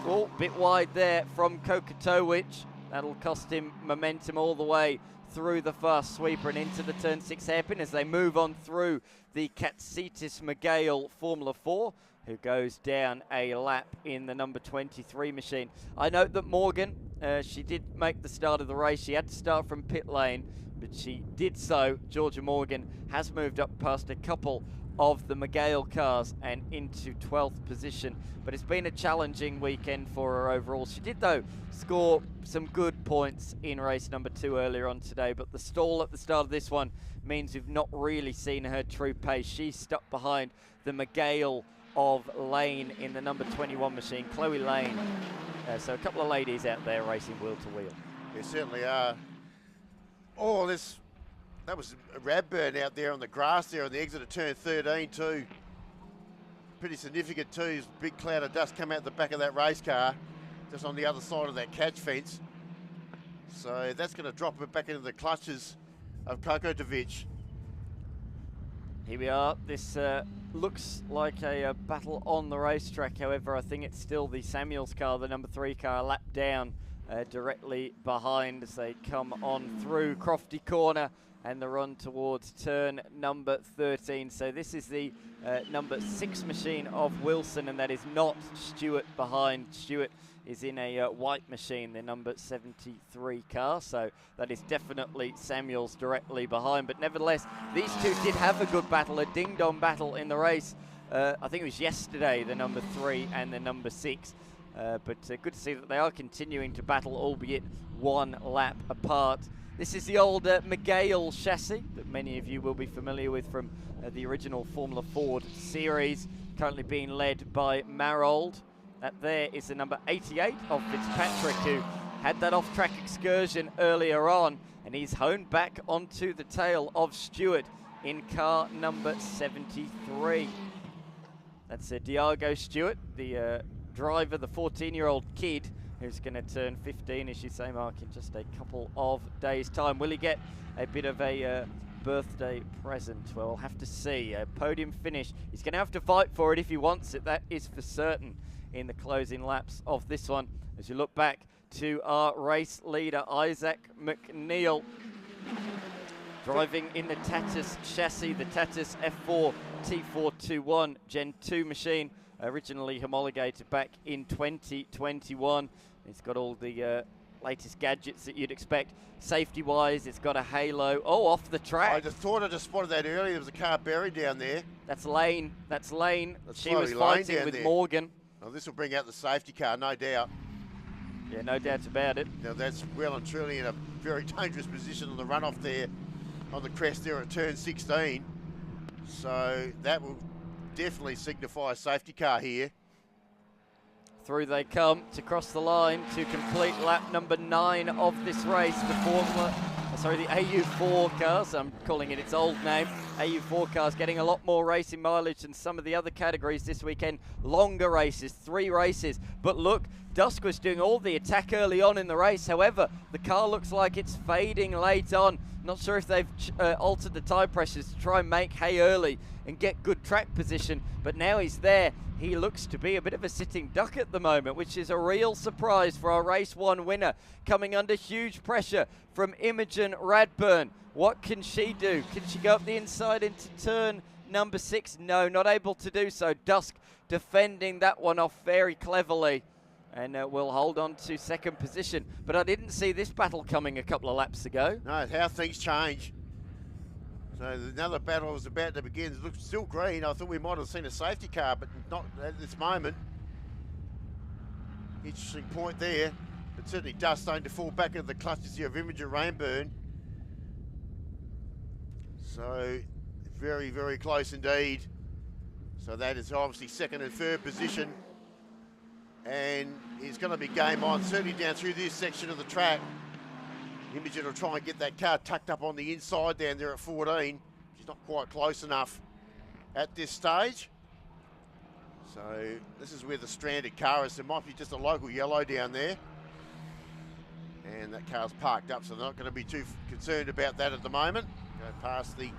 Speaker 1: Oh, bit wide there from Kokatovic. That'll cost him momentum all the way through the fast sweeper and into the turn 6 hairpin as they move on through the Katsitis Magale Formula 4, who goes down a lap in the number 23 machine. I note that Morgan, she did make the start of the race. She had to start from pit lane, but she did so. Georgia Morgan has moved up past a couple of the Magale cars and into 12th position. But it's been a challenging weekend for her overall. She did, though, score some good points in race number 2 earlier on today, but the stall at the start of this one means we've not really seen her true pace. She's stuck behind the Magale of Lane in the number 21 machine, Chloe Lane. So a couple of ladies out there racing wheel to wheel.
Speaker 2: There certainly are. Oh, that was a Radburn out there on the grass there on the exit of turn 13 too. Pretty significant too. Big cloud of dust come out the back of that race car, just on the other side of that catch fence. So that's going to drop it back into the clutches of Kokotovic.
Speaker 1: Here we are. This looks like a battle on the racetrack. However, I think it's still the Samuels car, the number 3 car, lap down directly behind as they come on through Crofty Corner and the run towards turn number 13. So this is the number 6 machine of Wilson, and that is not Stewart behind. Stewart is in a white machine, the number 73 car, so that is definitely Samuels directly behind. But nevertheless, these two did have a good battle, a ding-dong battle in the race. I think it was yesterday, the number 3 and the number 6. But good to see that they are continuing to battle, albeit one lap apart. This is the old Magale chassis that many of you will be familiar with from the original Formula Ford series, currently being led by Marold. That there is the number 88 of Fitzpatrick, who had that off-track excursion earlier on, and he's honed back onto the tail of Stewart in car number 73. That's Diago Stewart, the driver, the 14-year-old kid who's going to turn 15, as you say, Mark, in just a couple of days' time. Will he get a bit of a birthday present? Well, we'll have to see. A podium finish. He's going to have to fight for it if he wants it. That is for certain in the closing laps of this one. As you look back to our race leader, Isaac McNeil, driving in the Tatus chassis, the Tatus F4 T421 Gen 2 machine, originally homologated back in 2021. It's got all the latest gadgets that you'd expect. Safety-wise, it's got a halo. Oh, off the track.
Speaker 2: I just thought I just spotted that earlier. There was a car buried down there.
Speaker 1: That's Lane. That's Lane. She was
Speaker 2: Lane
Speaker 1: fighting with
Speaker 2: there.
Speaker 1: Morgan.
Speaker 2: Oh, this will bring out the safety car, no doubt.
Speaker 1: Yeah, no doubts about it.
Speaker 2: Now that's well and truly in a very dangerous position on the runoff there, on the crest there at turn 16. So that will definitely signify a safety car here.
Speaker 1: Through they come to cross the line to complete lap number 9 of this race. The AU4 cars, I'm calling it its old name. AU4 cars getting a lot more racing mileage than some of the other categories this weekend. Longer races, 3 races. But look, Dusk was doing all the attack early on in the race. However, the car looks like it's fading late on. Not sure if they've altered the tyre pressures to try and make hay early and get good track position. But now he's there. He looks to be a bit of a sitting duck at the moment, which is a real surprise for our race 1 winner, coming under huge pressure from Imogen Radburn. What can she do? Can she go up the inside into turn number 6? No, not able to do so. Dusk defending that one off very cleverly. and will hold on to second position. But I didn't see this battle coming a couple of laps ago.
Speaker 2: No, it's how things change. So another battle was about to begin. It looks still green. I thought we might have seen a safety car, but not at this moment. Interesting point there. But certainly dust starting to fall back into the clutches here of Imogen Rainburn. So very, very close indeed. So that is obviously second and third position. And it's going to be game on, certainly down through this section of the track. Imogen will try and get that car tucked up on the inside down there at 14. She's not quite close enough at this stage. So this is where the stranded car is. There might be just a local yellow down there. And that car's parked up, so they're not going to be too concerned about that at the moment. Go past the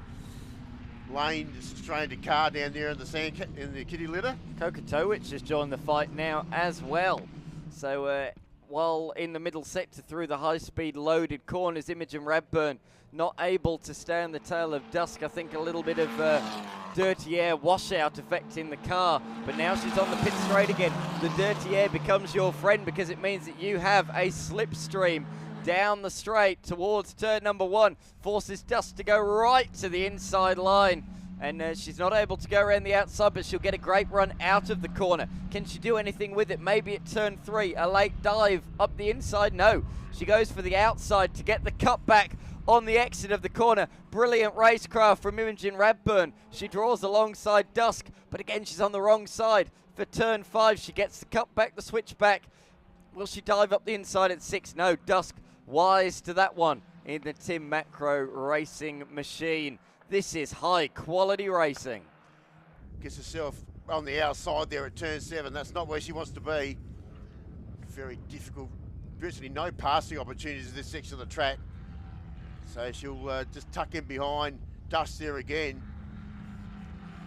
Speaker 2: lane, stranded car down there in the kitty litter.
Speaker 1: Kokotowicz has joined the fight now as well. So while in the middle sector through the high-speed loaded corners, Imogen Rainburn not able to stay on the tail of Dusk. I think a little bit of dirty air washout affecting the car, but now she's on the pit straight again. The dirty air becomes your friend because it means that you have a slipstream down the straight towards turn number 1, forces Dusk to go right to the inside line. And she's not able to go around the outside, but she'll get a great run out of the corner. Can she do anything with it? Maybe at turn 3, a late dive up the inside? No. She goes for the outside to get the cutback on the exit of the corner. Brilliant racecraft from Imogen Rainburn. She draws alongside Dusk, but again, she's on the wrong side. For turn 5, she gets the cutback, the switchback. Will she dive up the inside at 6? No. Dusk wise to that one in the Tim Macro racing machine. This is high quality racing.
Speaker 2: Gets herself on the outside there at turn 7. That's not where she wants to be. Very difficult, virtually no passing opportunities in this section of the track. So she'll just tuck in behind Dust there again.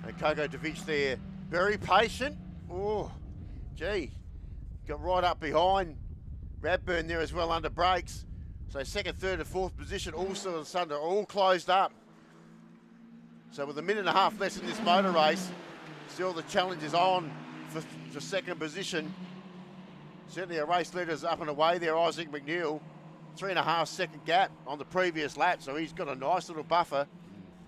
Speaker 2: And Kokotowicz there, very patient. Oh, gee, got right up behind Rainburn there as well under brakes. So second, third and fourth position also of the sun are all closed up. So with a minute and a half less in this motor race, still the challenge is on for second position. Certainly a race leader's up and away there, Isaac McNeil. 3.5 second gap on the previous lap, so he's got a nice little buffer.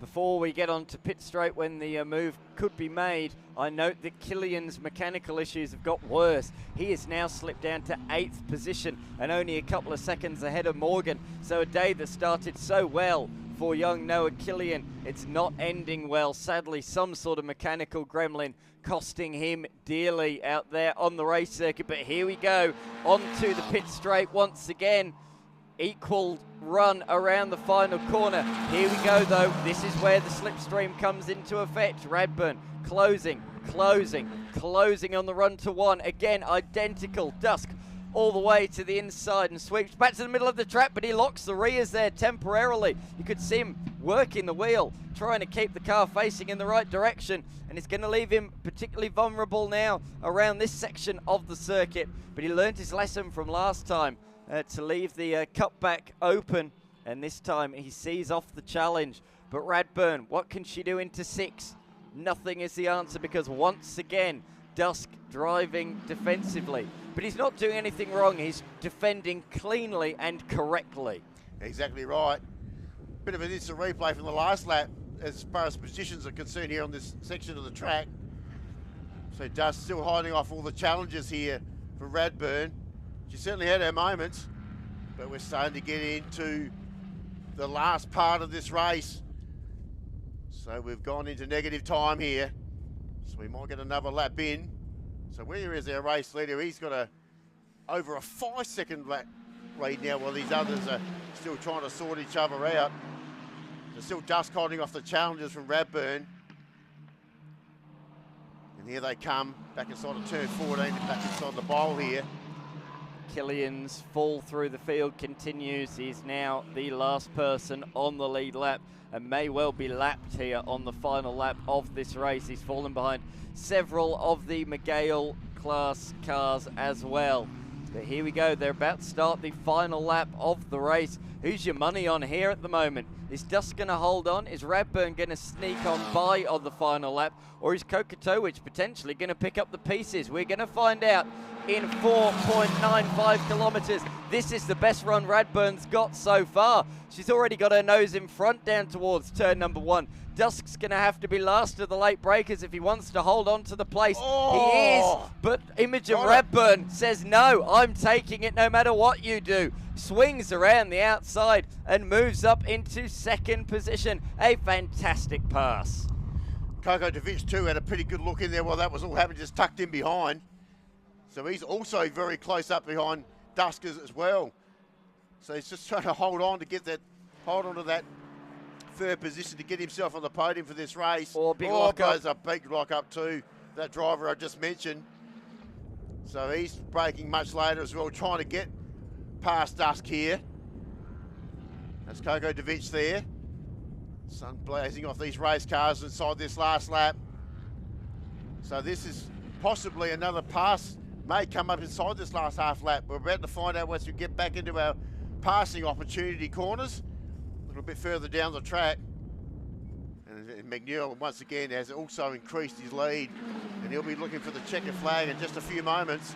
Speaker 1: Before we get on to pit straight when the move could be made, I note that Killian's mechanical issues have got worse. He has now slipped down to 8th position and only a couple of seconds ahead of Morgan. So a day that started so well for young Noah Killian, it's not ending well. Sadly, some sort of mechanical gremlin costing him dearly out there on the race circuit. But here we go, onto the pit straight once again. Equal run around the final corner. Here we go though. This is where the slipstream comes into effect. Rainburn closing on the run to 1. Again, identical. Dusk all the way to the inside and sweeps back to the middle of the track, but he locks the rears there temporarily. You could see him working the wheel, trying to keep the car facing in the right direction, and it's going to leave him particularly vulnerable now around this section of the circuit. But he learned his lesson from last time. To leave the cutback open, and this time he sees off the challenge. But Rainburn, what can she do into 6? Nothing is the answer, because once again Dusk driving defensively, but he's not doing anything wrong. He's defending cleanly and correctly.
Speaker 2: Exactly right. Bit of an instant replay from the last lap as far as positions are concerned here on this section of the track. So Dusk still hiding off all the challenges here for Rainburn. She certainly had her moments, but we're starting to get into the last part of this race. So we've gone into negative time here. So we might get another lap in. So where is our race leader? He's got over a 5-second lap lead now, while these others are still trying to sort each other out. There's still Dusk holding off the challenges from Rainburn. And here they come, back inside of turn 14, back inside the bowl here.
Speaker 1: Killian's fall through the field continues. He's now the last person on the lead lap and may well be lapped here on the final lap of this race. He's fallen behind several of the McGale class cars as well. But here we go. They're about to start the final lap of the race. Who's your money on here at the moment? Is Dusk going to hold on? Is Rainburn going to sneak on by on the final lap? Or is Kokotowicz potentially going to pick up the pieces? We're going to find out in 4.95 kilometres. This is the best run Radburn's got so far. She's already got her nose in front down towards turn number 1. Dusk's going to have to be last of the late breakers if he wants to hold on to the place.
Speaker 2: Oh,
Speaker 1: he is, but Imogen Radburn says, no, I'm taking it no matter what you do. Swings around the outside and moves up into second position. A fantastic pass.
Speaker 2: Coco de Vich too had a pretty good look in there while that was all happening, just tucked in behind. So he's also very close up behind Dusk as well. So he's just trying to hold on to that third position to get himself on the podium for this race. Goes a big lock up too, that driver I just mentioned. So he's braking much later as well, trying to get past Dusk here. That's Coco de Vich there. Sun blazing off these race cars inside this last lap. So this is possibly another pass, may come up inside this last half lap. We're about to find out once we get back into our passing opportunity corners. A little bit further down the track. And McNeil once again has also increased his lead, and he'll be looking for the checker flag in just a few moments.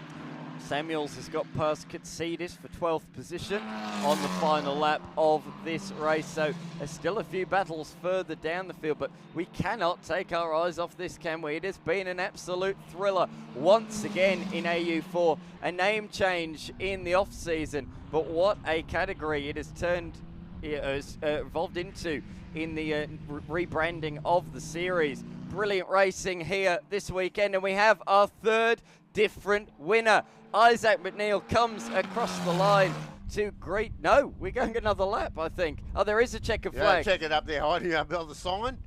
Speaker 1: Samuels has got past Katsidis for 12th position on the final lap of this race. So there's still a few battles further down the field, but we cannot take our eyes off this, can we? It has been an absolute thriller once again in AU4. A name change in the off-season, but what a category it has evolved into in the rebranding of the series. Brilliant racing here this weekend, and we have our third different winner. Isaac McNeil comes across the line to greet. No, we're going another lap, I think. Oh, there is a checker flag.
Speaker 2: Check it up there, hiding up on the sign.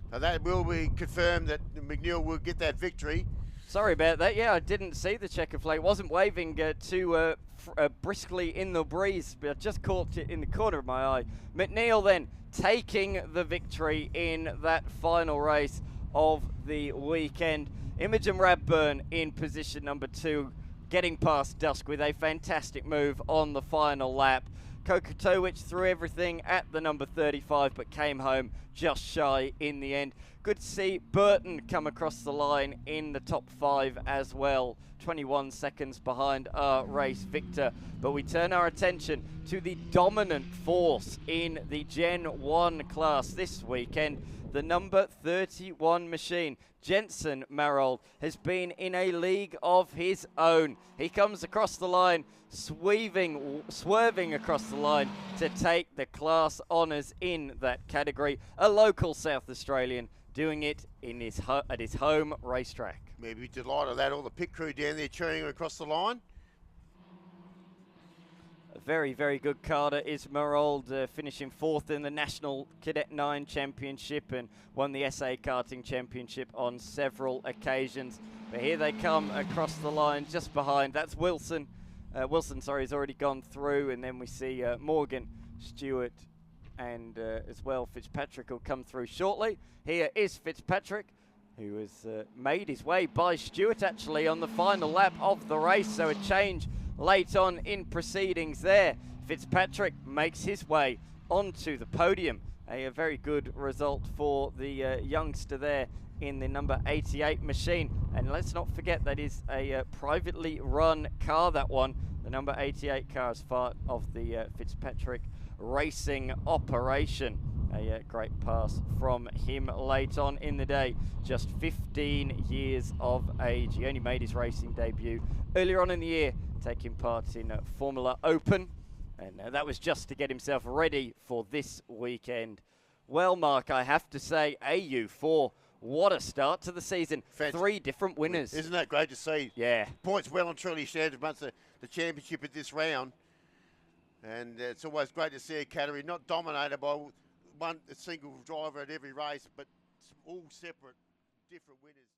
Speaker 2: That will be confirmed that McNeil will get that victory.
Speaker 1: Sorry about that. Yeah, I didn't see the checker flag. It wasn't waving too briskly in the breeze, but I just caught it in the corner of my eye. McNeil then taking the victory in that final race of the weekend. Imogen Radburn in position number 2, getting past Dusk with a fantastic move on the final lap. Kokotowicz threw everything at the number 35, but came home just shy in the end. Good to see Burton come across the line in the top 5 as well, 21 seconds behind our race victor. But we turn our attention to the dominant force in the Gen 1 class this weekend. The number 31 machine, Jensen Marold, has been in a league of his own. He comes across the line, swerving across the line to take the class honours in that category. A local South Australian doing it in at his home racetrack.
Speaker 2: Maybe delighted of that, all the pit crew down there cheering him across the line.
Speaker 1: A very, very good Carter is Marold, finishing 4th in the National Cadet 9 Championship and won the SA Karting Championship on several occasions. But here they come across the line just behind. That's Wilson. Wilson, sorry, has already gone through. And then we see Morgan, Stewart, and as well Fitzpatrick will come through shortly. Here is Fitzpatrick, who has made his way by Stewart actually on the final lap of the race. So a change late on in proceedings there. Fitzpatrick makes his way onto the podium. A very good result for the youngster there in the number 88 machine. And let's not forget that is a privately run car, that one. The number 88 car is part of the Fitzpatrick racing operation. A great pass from him late on in the day, just 15 years of age. He only made his racing debut earlier on in the year, taking part in Formula Open, and that was just to get himself ready for this weekend. Well, Mark, I have to say, AU4, what a start to the season.
Speaker 2: Fantastic.
Speaker 1: 3 different winners.
Speaker 2: Isn't that great to see?
Speaker 1: Yeah.
Speaker 2: Points well and truly shared amongst the championship at this round. And it's always great to see a category not dominated by a single driver at every race, but all separate, different winners.